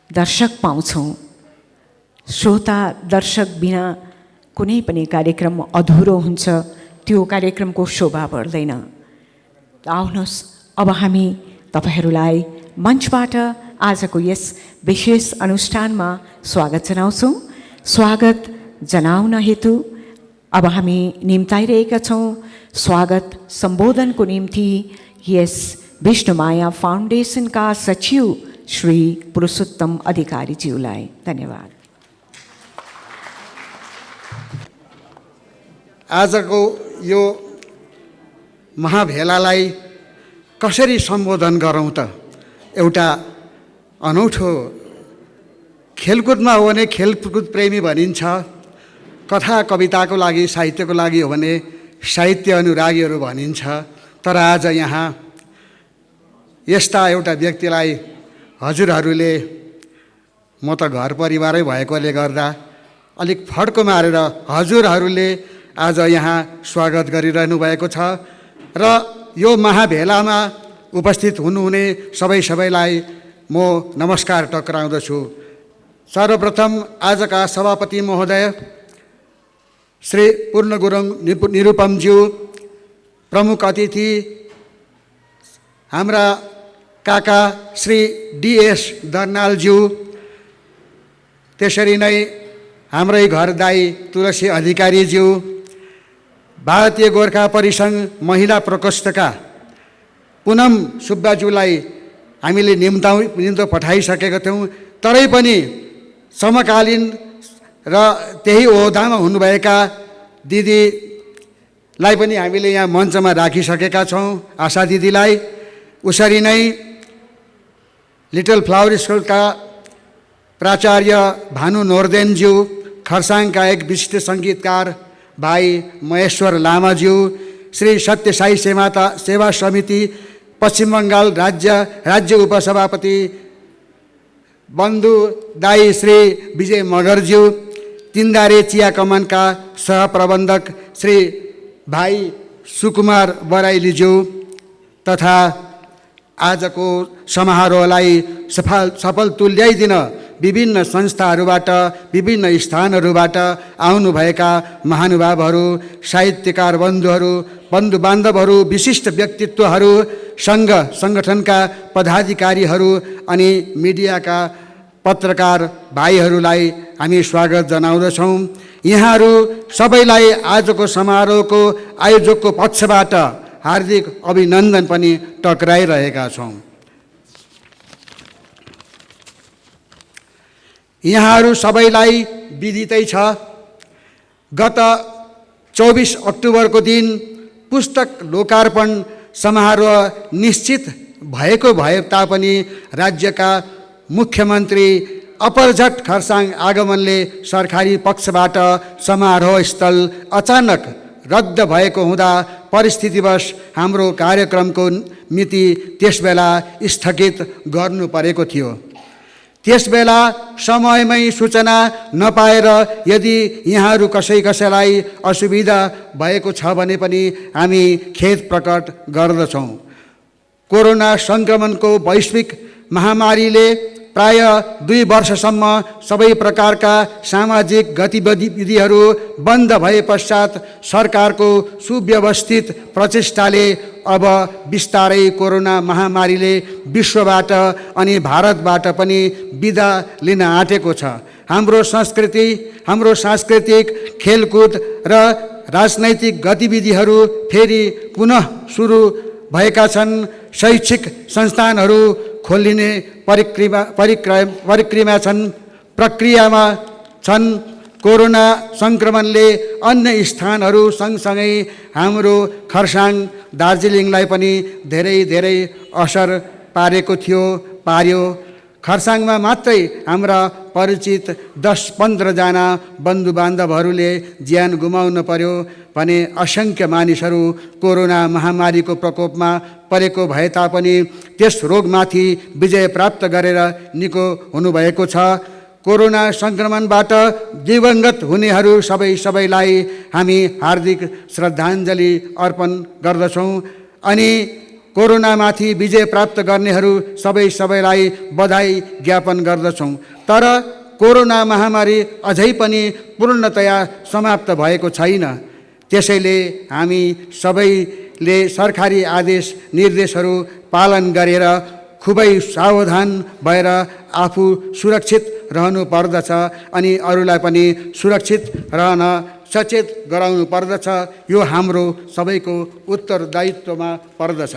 दर्शक पाउँछौँ। श्रोता दर्शक बिना कुनै पनि कार्यक्रम अधुरो हुन्छ, त्यो कार्यक्रमको शोभा बढ्दैन। आउनुहोस् अब हामी तपाईहरूलाई मञ्चबाट आजको यस विशेष अनुष्ठानमा स्वागत जनाउँछौँ। स्वागत जनाउन हेतु अब हामी निम्ताइरहेका छौँ स्वागत सम्बोधनको निम्ति यस विष्णुमाया फाउन्डेसनका सचिव श्री पुरुषोत्तम अधिकारीज्यूलाई। धन्यवाद। आजको यो महाभेलालाई कसरी सम्बोधन गरौँ त? एउटा अनौठो खेलकुदमा हो भने खेलकुद प्रेमी भनिन्छ, कथा कविताको लागि साहित्यको लागि हो भने साहित्य अनुरागीहरू भनिन्छ। तर आज यहाँ यस्ता एउटा व्यक्तिलाई हजुरहरूले, म त घर परिवारै भएकोले गर्दा अलिक फड्को मारेर हजुरहरूले आज यहाँ स्वागत गरिरहनु भएको छ र यो महाभेलामा उपस्थित हुनुहुने सबैलाई म नमस्कार टक्राउँदछु। सर्वप्रथम आजका सभापति महोदय श्री पूर्ण गुरुङ निरुपमज्यू, प्रमुख अतिथि हाम्रा काका श्री डीएस दर्नालज्यू, त्यसरी नै हाम्रै घर दाई तुलसी अधिकारीज्यू, भारतीय गोर्खा परिसङ्घ महिला प्रकोष्ठका पुनम सुब्बाज्यूलाई हामीले निम्तो पठाइसकेका थियौँ, तरै पनि समकालीन र त्यही ओहदामा हुनुभएका दिदीलाई पनि हामीले यहाँ मञ्चमा राखिसकेका छौँ, आशा दिदीलाई। उसरी नै लिटल फ्लावर स्कुलका प्राचार्य भानु नोर्देनज्यू, खरसाङका एक विशिष्ट सङ्गीतकार भाइ महेश्वर लामाज्यू, श्री सत्यसाई सेवा समिति पश्चिम बङ्गाल राज्य उपसभापति बन्धु दाई श्री विजय मगरज्यू, तिन्धारे चिया कमानका सहप्रबन्धक श्री भाइ सुकुमार बराइलीज्यू तथा आजको समारोहलाई सफल तुल्याइदिन विभिन्न संस्थाहरूबाट, विभिन्न स्थानहरूबाट आउनुभएका महानुभावहरू, साहित्यकार बन्धुहरू, बन्धुबान्धवहरू, विशिष्ट व्यक्तित्वहरू, सङ्घ सङ्गठनका पदाधिकारीहरू अनि मिडियाका पत्रकार भाइहरूलाई हामी स्वागत जनाउँदछौँ। यहाँहरू सबैलाई आजको समारोहको आयोजकको पक्षबाट हार्दिक अभिनन्दन पनि टक्राइरहेका छौँ। यहाँहरू सबैलाई विदितै छ, गत 24 अक्टोबरको दिन पुस्तक लोकार्पण समारोह निश्चित भएको भए तापनि राज्यका मुख्यमन्त्री अपरझट खरसाङ आगमनले सरकारी पक्षबाट समारोह स्थल अचानक रद्द भएको हुँदा परिस्थितिवश हाम्रो कार्यक्रमको मिति त्यसबेला स्थगित गर्नु परेको थियो। त्यसबेला समयमै सूचना नपाएर यदि यहाँहरू कसैलाई असुविधा भएको छ भने पनि हामी खेद प्रकट गर्दछौँ। कोरोना सङ्क्रमणको वैश्विक महामारीले प्राय 2 वर्षसम्म सबै प्रकारका सामाजिक गतिविधिहरू बन्द भए पश्चात सरकारको सुव्यवस्थित प्रचेष्टाले अब बिस्तारै कोरोना महामारीले विश्वबाट अनि भारतबाट पनि बिदा लिन आँटेको छ। हाम्रो संस्कृति, हाम्रो सांस्कृतिक, खेलकुद र राजनैतिक गतिविधिहरू फेरि पुनः सुरु भएका छन्। शैक्षिक संस्थानहरू खोलिने प्रक्रियामा छन्। कोरोना सङ्क्रमणले अन्य स्थानहरू सँगसँगै हाम्रो खरसाङ दार्जिलिङलाई पनि धेरै असर पार्यो। खरसाङमा मात्रै हाम्रा परिचित 10-15 जना बन्धुबान्धवहरूले ज्यान गुमाउन पर्यो भने असङ्ख्य मानिसहरू कोरोना महामारीको प्रकोपमा परेको भए तापनि त्यस रोगमाथि विजय प्राप्त गरेर निको हुनुभएको छ। कोरोना सङ्क्रमणबाट दिवंगत हुनेहरू सबैलाई हामी हार्दिक श्रद्धाञ्जली अर्पण गर्दछौँ अनि कोरोनामाथि विजय प्राप्त गर्नेहरू सबैलाई बधाई ज्ञापन गर्दछौँ। तर कोरोना महामारी अझै पनि पूर्णतया समाप्त भएको छैन। त्यसैले हामी सबैले सरकारी आदेश निर्देशहरू पालन गरेर खुबै सावधान भएर आफू सुरक्षित रहनु पर्दछ अनि अरूलाई पनि सुरक्षित रहन सचेत गराउनु पर्दछ। यो हाम्रो सबैको उत्तरदायित्वमा पर्दछ।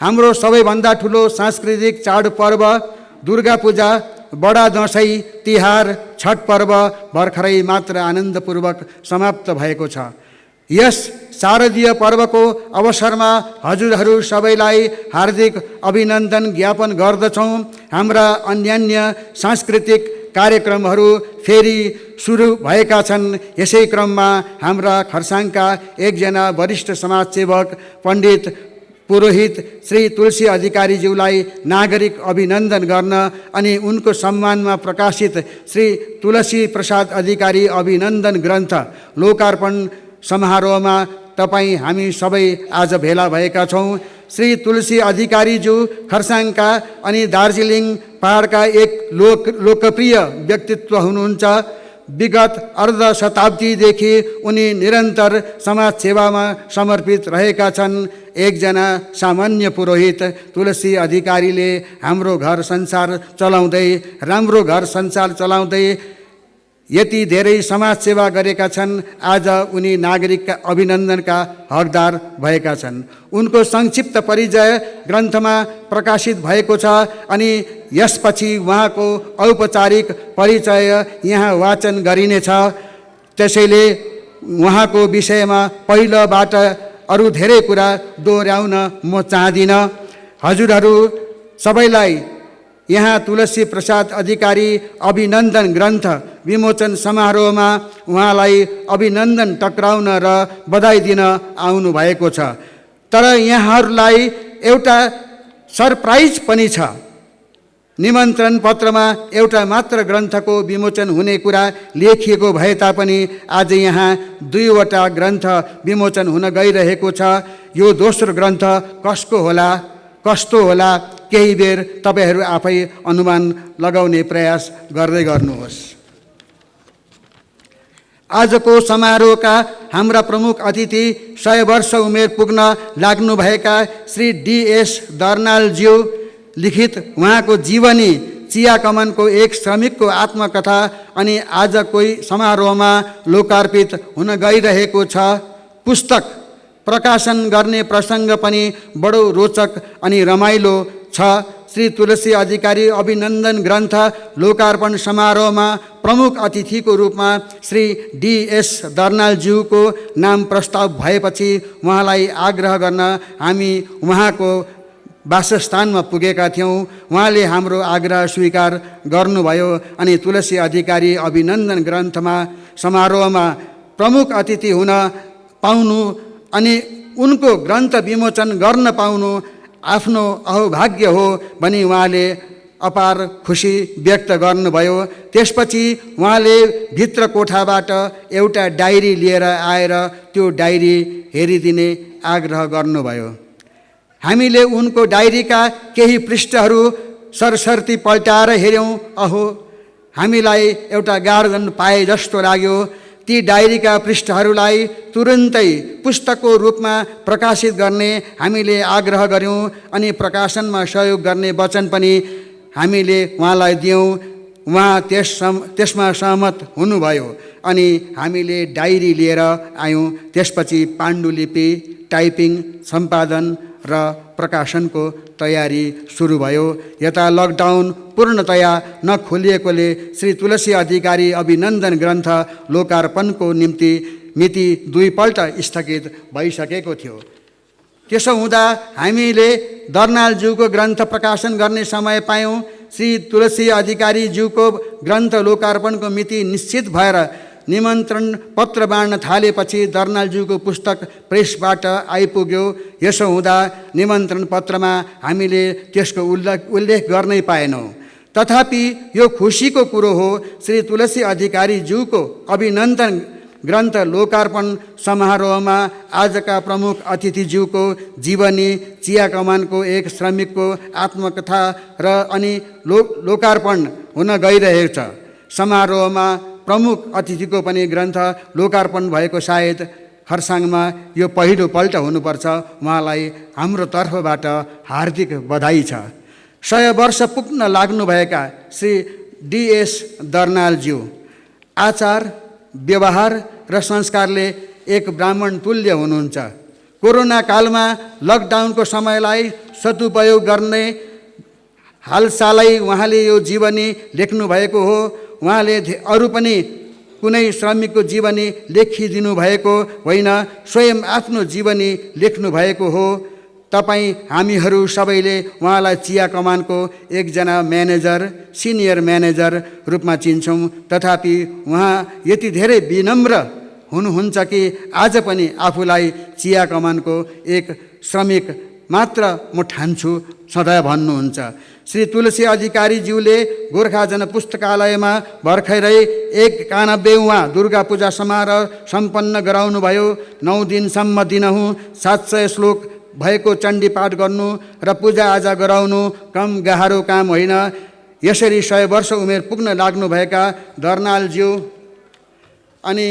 हाम्रो सबैभन्दा ठुलो सांस्कृतिक चाडपर्व दुर्गा पूजा, बडा दसैँ, तिहार, छठ पर्व भर्खरै मात्र आनन्दपूर्वक समाप्त भएको छ। यस शारदीय पर्वको अवसरमा हजुरहरू सबैलाई हार्दिक अभिनन्दन ज्ञापन गर्दछौँ। हाम्रा अन्यान्य सांस्कृतिक कार्यक्रमहरू फेरि सुरु भएका छन्। यसै क्रममा हाम्रा खरसाङका एकजना वरिष्ठ समाजसेवक पण्डित पुरोहित श्री तुलसी अधिकारीज्यूलाई नागरिक अभिनन्दन गर्न अनि उनको सम्मानमा प्रकाशित श्री तुलसी प्रसाद अधिकारी अभिनन्दन ग्रन्थ लोकार्पण समारोहमा तपाईँ हामी सबै आज भेला भएका छौँ। श्री तुलसी अधिकारीज्यू खरसाङका अनि दार्जिलिङ पहाडका एक लोकप्रिय व्यक्तित्व हुनुहुन्छ। विगत अर्ध शताब्दीदेखि उनी निरन्तर समाज सेवामा समर्पित रहेका छन्। एकजना सामान्य पुरोहित तुलसी अधिकारीले हाम्रो घर संसार चलाउँदै यति धेरै समाज सेवा गरेका छन्। आज उनी नागरिकका अभिनन्दनका हकदार भएका छन्। उनको संक्षिप्त परिचय ग्रन्थमा प्रकाशित भएको छ अनि यसपछि उहाँको औपचारिक परिचय यहाँ वाचन गरिनेछ। त्यसैले उहाँको विषयमा पहिलोबाट अरू धेरै कुरा दोहोर्याउन म चाहदिनँ। हजुरहरू सबैलाई यहाँ तुलसी प्रसाद अधिकारी अभिनन्दन ग्रन्थ विमोचन समारोहमा उहाँलाई अभिनन्दन टक्राउन र बधाई दिन आउनु भएको छ। तर यहाँहरूलाई एउटा सरप्राइज पनि छ। निमन्त्रण पत्रमा एउटा मात्र ग्रन्थको विमोचन हुने कुरा लेखिएको भए तापनि आज यहाँ 2वटा ग्रन्थ विमोचन हुन गइरहेको छ। यो दोस्रो ग्रन्थ कस्तो होला केही बेर तपाईहरू आफै अनुमान लगाउने प्रयास गर्दै गर्नुहोस्। आजको समारोहका हाम्रा प्रमुख अतिथि 100 वर्ष उमेर पुग्न लाग्नुभएका श्री DS दर्नालज्यू लिखित उहाँको जीवनी चिया कमानको एक श्रमिकको आत्मकथा अनि आजको समारोहमा लोकार्पित हुन गइरहेको छ। पुस्तक प्रकाशन गर्ने प्रसङ्ग पनि बडो रोचक अनि रमाइलो छ। श्री तुलसी अधिकारी अभिनन्दन ग्रन्थ लोकार्पण समारोहमा प्रमुख अतिथिको रूपमा श्री DS दर्नालज्यूको नाम प्रस्ताव भएपछि उहाँलाई आग्रह गर्न हामी उहाँको वासस्थानमा पुगेका थियौँ। उहाँले हाम्रो आग्रह स्वीकार गर्नुभयो अनि तुलसी अधिकारी अभिनन्दन ग्रन्थमा समारोहमा प्रमुख अतिथि हुन पाउनु अनि उनको ग्रन्थ विमोचन गर्न पाउनु आफ्नो अहौभाग्य हो भनी उहाँले अपार खुसी व्यक्त गर्नुभयो। त्यसपछि उहाँले भित्र कोठाबाट एउटा डायरी लिएर आएर त्यो डायरी हेरिदिने आग्रह गर्नुभयो। हामीले उनको डायरीका केही पृष्ठहरू सरसर्ती पल्टाएर हेऱ्यौँ। अहो, हामीलाई एउटा गार्डन पाए जस्तो लाग्यो। ती डायरीका पृष्ठहरूलाई तुरुन्तै पुस्तकको रूपमा प्रकाशित गर्ने हामीले आग्रह गऱ्यौँ अनि प्रकाशनमा सहयोग गर्ने वचन पनि हामीले उहाँलाई दियौँ। उहाँ त्यसमा सहमत हुनुभयो अनि हामीले डायरी लिएर आयौँ। त्यसपछि पाण्डुलिपि, टाइपिङ, सम्पादन र प्रकाशनको तयारी सुरु भयो। यता लकडाउन पूर्णतया नखोलिएकोले श्री तुलसी अधिकारी अभिनन्दन ग्रन्थ लोकार्पणको निम्ति मिति 2 पल्ट स्थगित भइसकेको थियो। त्यसो हुँदा हामीले दर्नालज्यूको ग्रन्थ प्रकाशन गर्ने समय पायौँ। श्री तुलसी अधिकारीज्यूको ग्रन्थ लोकार्पणको मिति निश्चित भएर निमन्त्रण पत्र बाँड्न थालेपछि दर्नालज्यूको पुस्तक प्रेसबाट आइपुग्यो। यसो हुँदा निमन्त्रण पत्रमा हामीले त्यसको उल्लेख गर्नै पाएनौँ। तथापि यो खुसीको कुरो हो, श्री तुलसी अधिकारीज्यूको अभिनन्दन ग्रन्थ लोकार्पण समारोहमा आजका प्रमुख अतिथिज्यूको जीवनी, चिया कमानको एक श्रमिकको आत्मकथा र अनि लोकार्पण हुन गइरहेको छ। समारोहमा प्रमुख अतिथिको पनि ग्रन्थ लोकार्पण भएको सायद खरसाङमा यो पहिलो पल्ट हुनुपर्छ। उहाँलाई हाम्रो तर्फबाट हार्दिक बधाई छ। 100 वर्ष पुग्न लाग्नुभएका श्री DS दर्नालज्यू आचार, व्यवहार र संस्कारले एक ब्राह्मण तुल्य हुनुहुन्छ। कोरोना कालमा लकडाउनको समयलाई सदुपयोग गर्ने हालसालै उहाँले यो जीवनी लेख्नु भएको हो। उहाँले अरू पनि कुनै श्रमिकको जीवनी लेखिदिनु भएको होइन, स्वयं आफ्नो जीवनी लेख्नु भएको हो। तपाईँ हामीहरू सबैले उहाँलाई चिया कमानको एकजना म्यानेजर, सिनियर म्यानेजर रूपमा चिन्छौँ। तथापि उहाँ यति धेरै विनम्र हुनुहुन्छ कि आज पनि आफूलाई चिया कमानको एक श्रमिक मात्र म ठान्छु सधैँ भन्नुहुन्छ। श्री तुलसी अधिकारीज्यूले गोर्खा जनपुस्तकालयमा भर्खरै 91वाँ दुर्गा पूजा समारोह सम्पन्न गराउनुभयो। 9 दिनसम्म दिनहुँ 700 श्लोक भएको चण्डी पाठ गर्नु र पूजाआजा गराउनु कम गाह्रो काम होइन। यसरी 100 वर्ष उमेर पुग्न लाग्नुभएका दर्नालज्यू अनि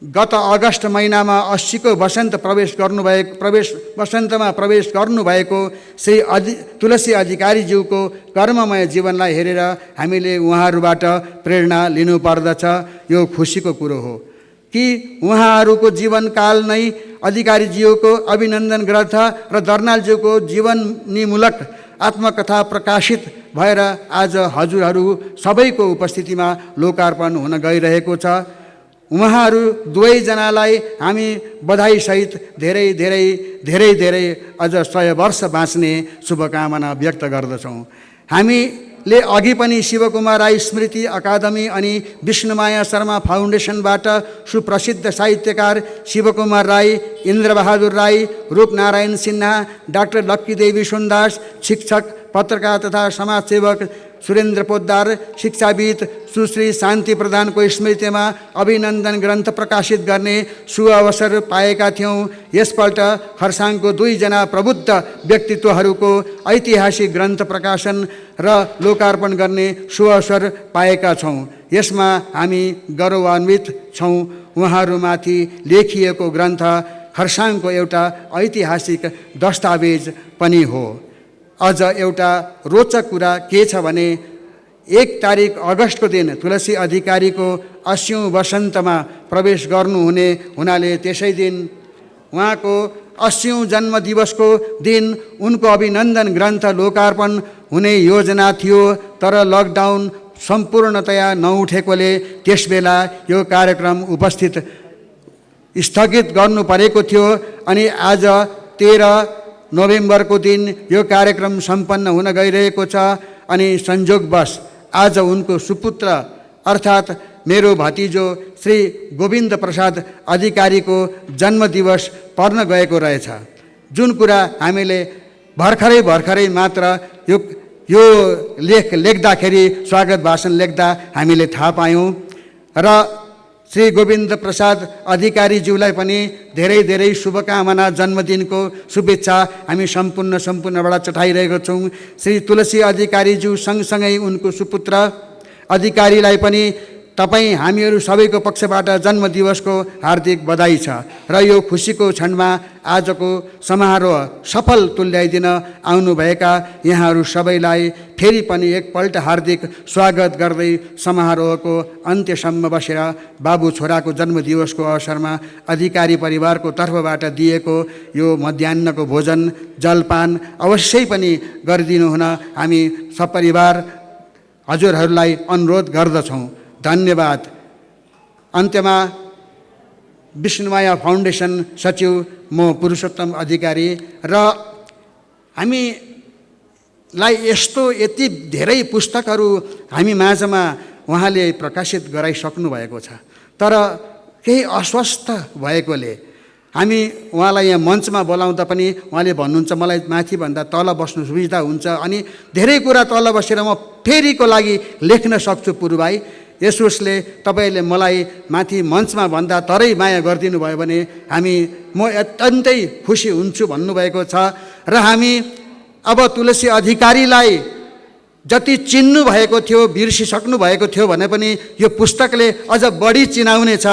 गत अगस्त महिनामा 80को वसन्तमा प्रवेश गर्नुभएको श्री तुलसी अधिकारीज्यूको कर्ममय जीवनलाई हेरेर हामीले उहाँहरूबाट प्रेरणा लिनुपर्दछ। यो खुसीको कुरो हो कि उहाँहरूको जीवनकाल नै अधिकारीज्यूको अभिनन्दन ग्रन्थ र दर्नालज्यूको जीवनीमूलक आत्मकथा प्रकाशित भएर आज हजुरहरू सबैको उपस्थितिमा लोकार्पण हुन गइरहेको छ। उहाँहरू दुवैजनालाई हामी बधाईसहित धेरै धेरै धेरै धेरै अझ 100 वर्ष बाँच्ने शुभकामना व्यक्त गर्दछौँ। हामीले अघि पनि शिवकुमार राई स्मृति अकादमी अनि विष्णुमाया शर्मा फाउन्डेसनबाट सुप्रसिद्ध साहित्यकार शिवकुमार राई, इन्द्रबहादुर राई, रूपनारायण सिन्हा, डाक्टर लक्कीदेवी सुन्दास, शिक्षक, पत्रकार तथा समाजसेवक सुरेन्द्र पोद्दार, शिक्षाविद सुश्री शान्ति प्रधानको स्मृतिमा अभिनन्दन ग्रन्थ प्रकाशित गर्ने सुअवसर पाएका थियौँ। यसपल्ट खरसाङको 2 जना प्रबुद्ध व्यक्तित्वहरूको ऐतिहासिक ग्रन्थ प्रकाशन र लोकार्पण गर्ने सुअवसर पाएका छौँ। यसमा हामी गौरवान्वित छौँ। उहाँहरूमाथि लेखिएको ग्रन्थ खरसाङको एउटा ऐतिहासिक दस्तावेज पनि हो। अझ एउटा रोचक कुरा के छ भने 1 तारिक अगस्तको दिन तुलसी अधिकारीको 80औं वसन्तमा प्रवेश गर्नुहुने हुनाले त्यसै दिन उहाँको 80औं जन्मदिवसको दिन उनको अभिनन्दन ग्रन्थ लोकार्पण हुने योजना थियो, तर लकडाउन सम्पूर्णतया नउठेकोले त्यसबेला यो कार्यक्रम स्थगित गर्नु परेको थियो। अनि आज 13 नोभेम्बरको दिन यो कार्यक्रम सम्पन्न हुन गइरहेको छ। अनि संयोगवश आज उनको सुपुत्र अर्थात् मेरो भतिजो श्री गोविन्द प्रसाद अधिकारीको जन्मदिवस पर्न गएको रहेछ, जुन कुरा हामीले भर्खरै मात्र यो लेख लेख्दाखेरि, स्वागत भाषण लेख्दा हामीले थाहा पायौँ। र श्री गोविन्द प्रसाद अधिकारीज्यूलाई पनि धेरै शुभकामना, जन्मदिनको शुभेच्छा हामी सम्पूर्णबाट चठाइरहेको छौँ। श्री तुलसी अधिकारीज्यू सँगसँगै उनको सुपुत्र अधिकारीलाई पनि तपाईँ हामीहरू सबैको पक्षबाट जन्मदिवसको हार्दिक बधाई छ। र यो खुसीको क्षणमा आजको समारोह सफल तुल्याइदिन आउनुभएका यहाँहरू सबैलाई फेरि पनि एकपल्ट हार्दिक स्वागत गर्दै समारोहको अन्त्यसम्म बसेर बाबु छोराको जन्मदिवसको अवसरमा अधिकारी परिवारको तर्फबाट दिएको यो मध्याह्नको भोजन जलपान अवश्यै पनि गरिदिनु हुन हामी सपरिवार हजुरहरूलाई अनुरोध गर्दछौँ। धन्यवाद। अन्त्यमा विष्णुमाया फाउन्डेसन सचिव म पुरुषोत्तम अधिकारी र हामीलाई यति धेरै पुस्तकहरू हामी माझमा उहाँले प्रकाशित गराइसक्नु भएको छ, तर केही अस्वस्थ भएकोले हामी उहाँलाई यहाँ मञ्चमा बोलाउँदा पनि उहाँले भन्नुहुन्छ मलाई माथिभन्दा तल बस्नु सुविधा हुन्छ, अनि धेरै कुरा तल बसेर म फेरिको लागि लेख्न सक्छु पुरु भाइ, यसोसले तपाईँले मलाई माथि मञ्चमा भन्दा तरै माया गरिदिनु भयो भने म अत्यन्तै खुसी हुन्छु भन्नुभएको छ। र हामी अब तुलसी अधिकारीलाई जति चिन्नु भएको थियो, बिर्सिसक्नु भएको थियो भने पनि यो पुस्तकले अझ बढी चिनाउने छ।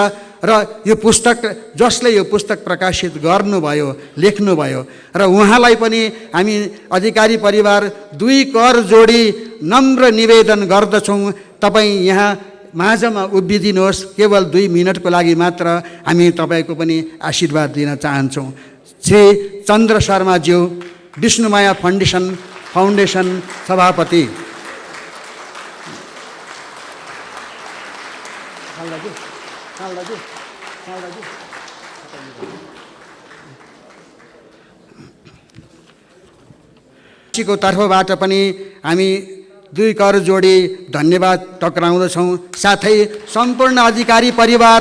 र यो पुस्तक जसले यो पुस्तक प्रकाशित गर्नुभयो, लेख्नुभयो, र उहाँलाई पनि हामी अधिकारी परिवार 2 कर जोडी नम्र निवेदन गर्दछौँ, तपाईँ यहाँ माझमा उभिदिनुहोस्। केवल 2 मिनटको लागि मात्र हामी तपाईँको पनि आशीर्वाद दिन चाहन्छौँ। श्री चन्द्र शर्माज्यू, विष्णुमाया फाउन्डेसन सभापति। को तर्फबाट पनि हामी 2 कर जोडी धन्यवाद टक्राउँदछौँ। साथै सम्पूर्ण अधिकारी परिवार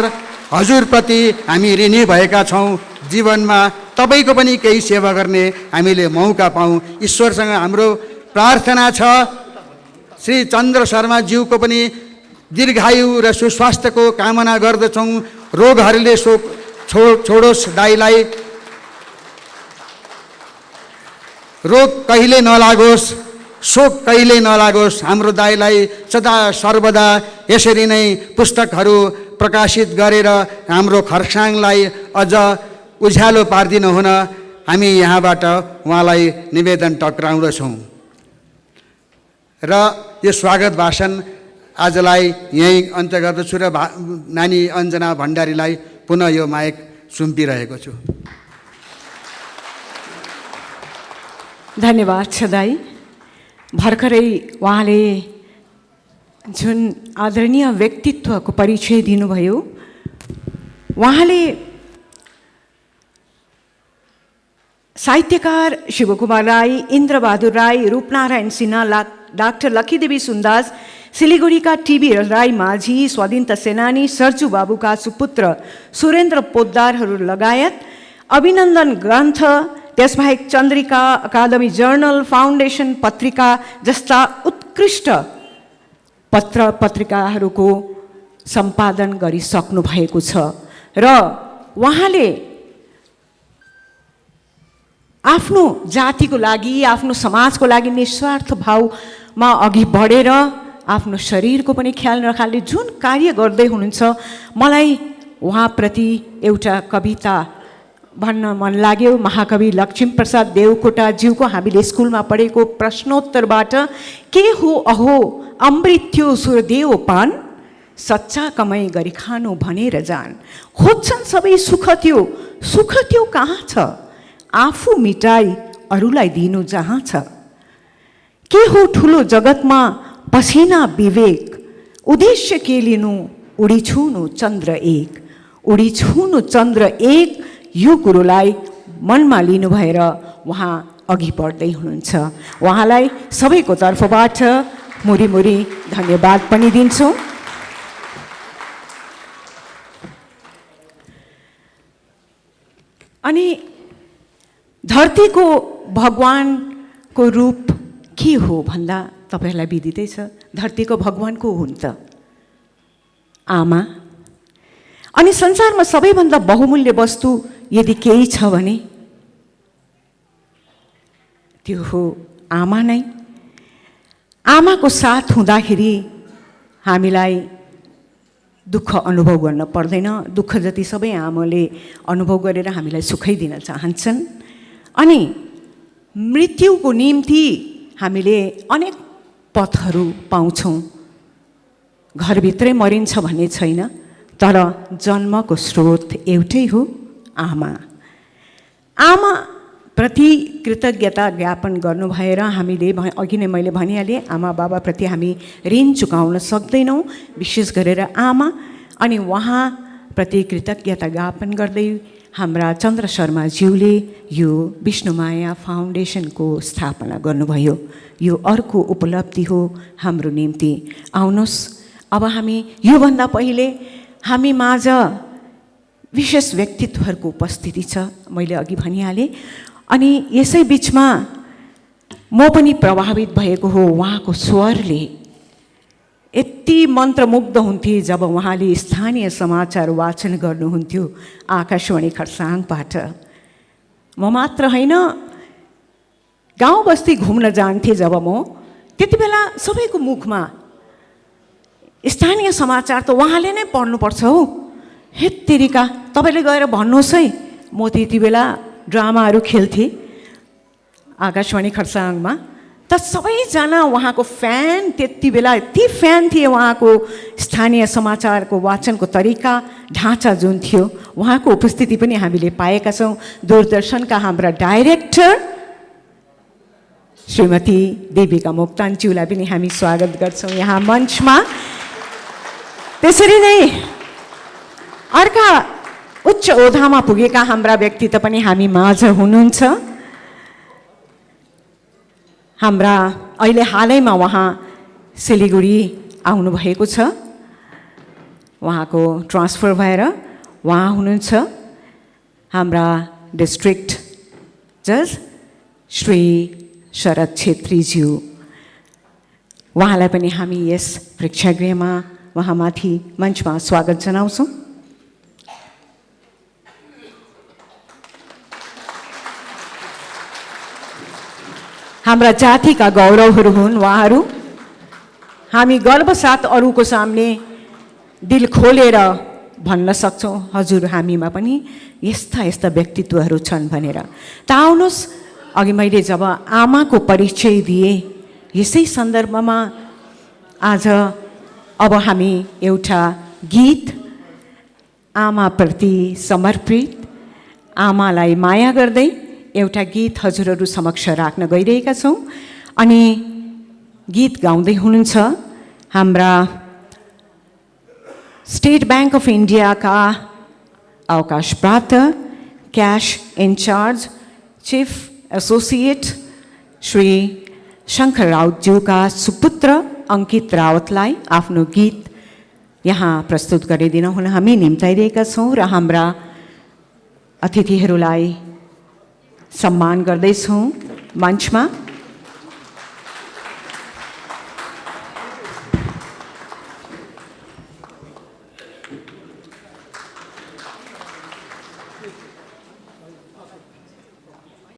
हजुरप्रति हामी ऋणी भएका छौँ। जीवनमा तपाईँको पनि केही सेवा गर्ने हामीले मौका पाऊँ, ईश्वरसँग हाम्रो प्रार्थना छ। श्री चन्द्र शर्माज्यूको पनि दीर्घायु र सुस्वास्थ्यको कामना गर्दछौँ। रोगहरूले छोडोस् दाइलाई, रोग कहिले नलागोस्, शोक कहिले नलागोस्। हाम्रो दाइलाई सदा सर्वदा यसरी नै पुस्तकहरू प्रकाशित गरेर हाम्रो खरसाङलाई अझ उज्यालो पारिदिनु हुन हामी यहाँबाट उहाँलाई निवेदन टक्राउँदछौँ। र यो स्वागत भाषण आजलाई यहीँ अन्त्य गर्दछु र नानी अञ्जना भण्डारीलाई पुनः यो माइक सुम्पिरहेको छु। धन्यवाद छ दाई। भर्खरै उहाँले जुन आदरणीय व्यक्तित्वको परिचय दिनुभयो, उहाँले साहित्यकार शिवकुमार राई, इन्द्रबहादुर राई, रूपनारायण सिन्हा, डाक्टर लक्कीदेवी सुन्दास, सिलिगुडीका टिबी राई माझी, स्वाधीनता सेनानी सर्जु बाबुका सुपुत्र सुरेन्द्र पोद्दारहरू लगायत अभिनन्दन ग्रन्थ, त्यसबाहेक चन्द्रिका, अकादमी जर्नल, फाउन्डेसन पत्रिका जस्ता उत्कृष्ट पत्रिकाहरूको सम्पादन गरिसक्नु भएको छ। र उहाँले आफ्नो जातिको लागि, आफ्नो समाजको लागि निस्वार्थ भावमा अघि बढेर आफ्नो शरीरको पनि ख्याल नराख्दै जुन कार्य गर्दै हुनुहुन्छ, मलाई उहाँप्रति एउटा कविता भन्न मन लाग्यो। महाकवि लक्ष्मीप्रसाद देवकोटाज्यूको हामीले स्कुलमा पढेको प्रश्नोत्तरबाट, के हो अहो अमृत थियो सूर्यदेव पान, सच्चा कमाइ गरी खानु भनेर जान, खोज्छन् सबै सुख थियो कहाँ छ, आफू मिटाई अरूलाई दिनु जहाँ छ। के हो ठुलो जगतमा पसिना विवेक, उद्देश्य के लिनु उडी छुनु चन्द्र एक, उडी छुनु चन्द्र एक, यो कुरोलाई मनमा लिनु भएर उहाँ अघि बढ्दै हुनुहुन्छ। उहाँलाई सबैको तर्फबाट मुरी मुरी धन्यवाद पनि दिन्छौँ। अनि धरतीको भगवानको रूप के हो भन्दा तपाईहरूलाई विदितै छ। धरतीको भगवान को हुन् त? आमा। अनि संसारमा सबैभन्दा बहुमूल्य वस्तु यदि केही छ भने त्यो हो आमा नै। आमाको साथ हुँदाखेरि हामीलाई दुःख अनुभव गर्न पर्दैन। दुःख जति सबै आमाले अनुभव गरेर हामीलाई सुखै दिन चाहन्छन्। अनि मृत्युको निम्ति हामीले अनेक पथहरू पाउँछौँ। घरभित्रै मरिन्छ भन्ने छैन, तर जन्मको स्रोत एउटै हो, आमा। आमा प्रति कृतज्ञता ज्ञापन गर्नु भएर हामीले अघि नै मैले भनिहालेँ, आमा बाबाप्रति हामी ऋण चुकाउन सक्दैनौँ, विशेष गरेर आमा। अनि उहाँप्रति कृतज्ञता ज्ञापन गर्दै हाम्रा चन्द्र शर्माज्यूले यो विष्णुमाया फाउन्डेसनको स्थापना गर्नुभयो। यो अर्को उपलब्धि हो हाम्रो निम्ति। आउनुहोस्, अब हामी योभन्दा पहिले हामी माझ विशेष व्यक्तित्वहरूको उपस्थिति छ, मैले अघि भनिहालेँ। अनि यसै बिचमा म पनि प्रभावित भएको हो उहाँको स्वरले। यति मन्त्रमुग्ध हुन्थे जब उहाँले स्थानीय समाचार वाचन गर्नुहुन्थ्यो आकाशवाणी खरसाङबाट। म मात्र होइन, गाउँ बस्ती घुम्न जान्थेँ जब म, त्यति बेला सबैको मुखमा स्थानीय समाचार त उहाँले नै पढ्नुपर्छ हौ। हेत्तेरिका, तपाईँले गएर भन्नुहोस् है। म त्यति बेला ड्रामाहरू खेल्थेँ आकाशवाणी खरसाङमा, त सबैजना उहाँको फ्यान, त्यति बेला यति फ्यान थिए उहाँको स्थानीय समाचारको वाचनको तरिका, ढाँचा जुन थियो। उहाँको उपस्थिति पनि हामीले पाएका छौँ। दूरदर्शनका हाम्रा डाइरेक्टर श्रीमती देविका मोक्तानज्यूलाई पनि हामी स्वागत गर्छौँ यहाँ मञ्चमा। त्यसरी नै अर्का उच्च ओहदामा पुगेका हाम्रा व्यक्तित्व पनि हामी माझ हुनुहुन्छ। हाम्रा अहिले हालैमा उहाँ सिलिगुडी आउनुभएको छ, उहाँको ट्रान्सफर भएर उहाँ हुनुहुन्छ हाम्रा डिस्ट्रिक्ट जज श्री शरद छेत्रीज्यू। उहाँलाई पनि हामी यस प्रेक्षागृहमा उहाँमाथि मञ्चमा स्वागत जनाउँछौँ। हाम्रा जातिका गौरवहरू हुन् उहाँहरू। हामी गर्वसाथ अरूको सामने दिल खोलेर भन्न सक्छौँ, हजुर हामीमा पनि यस्ता यस्ता व्यक्तित्वहरू छन् भनेर। त आउनुहोस्, अघि मैले जब आमाको परिचय दिएँ, यसै सन्दर्भमा आज अब हामी एउटा गीत आमाप्रति समर्पित, आमालाई माया गर्दै एउटा गीत हजुरहरू समक्ष राख्न गइरहेका छौँ। अनि गीत गाउँदै हुनुहुन्छ हाम्रा स्टेट ब्याङ्क अफ इन्डियाका अवकाश प्राप्त क्यास incharge chief associate Shri Shankar राउतज्यूका सुपुत्र अङ्कित रावतलाई आफ्नो गीत यहाँ प्रस्तुत गरिदिन हुन हामी निम्ताइरहेका छौँ र हाम्रा अतिथिहरूलाई सम्मान गर्दैछौँ मञ्चमा।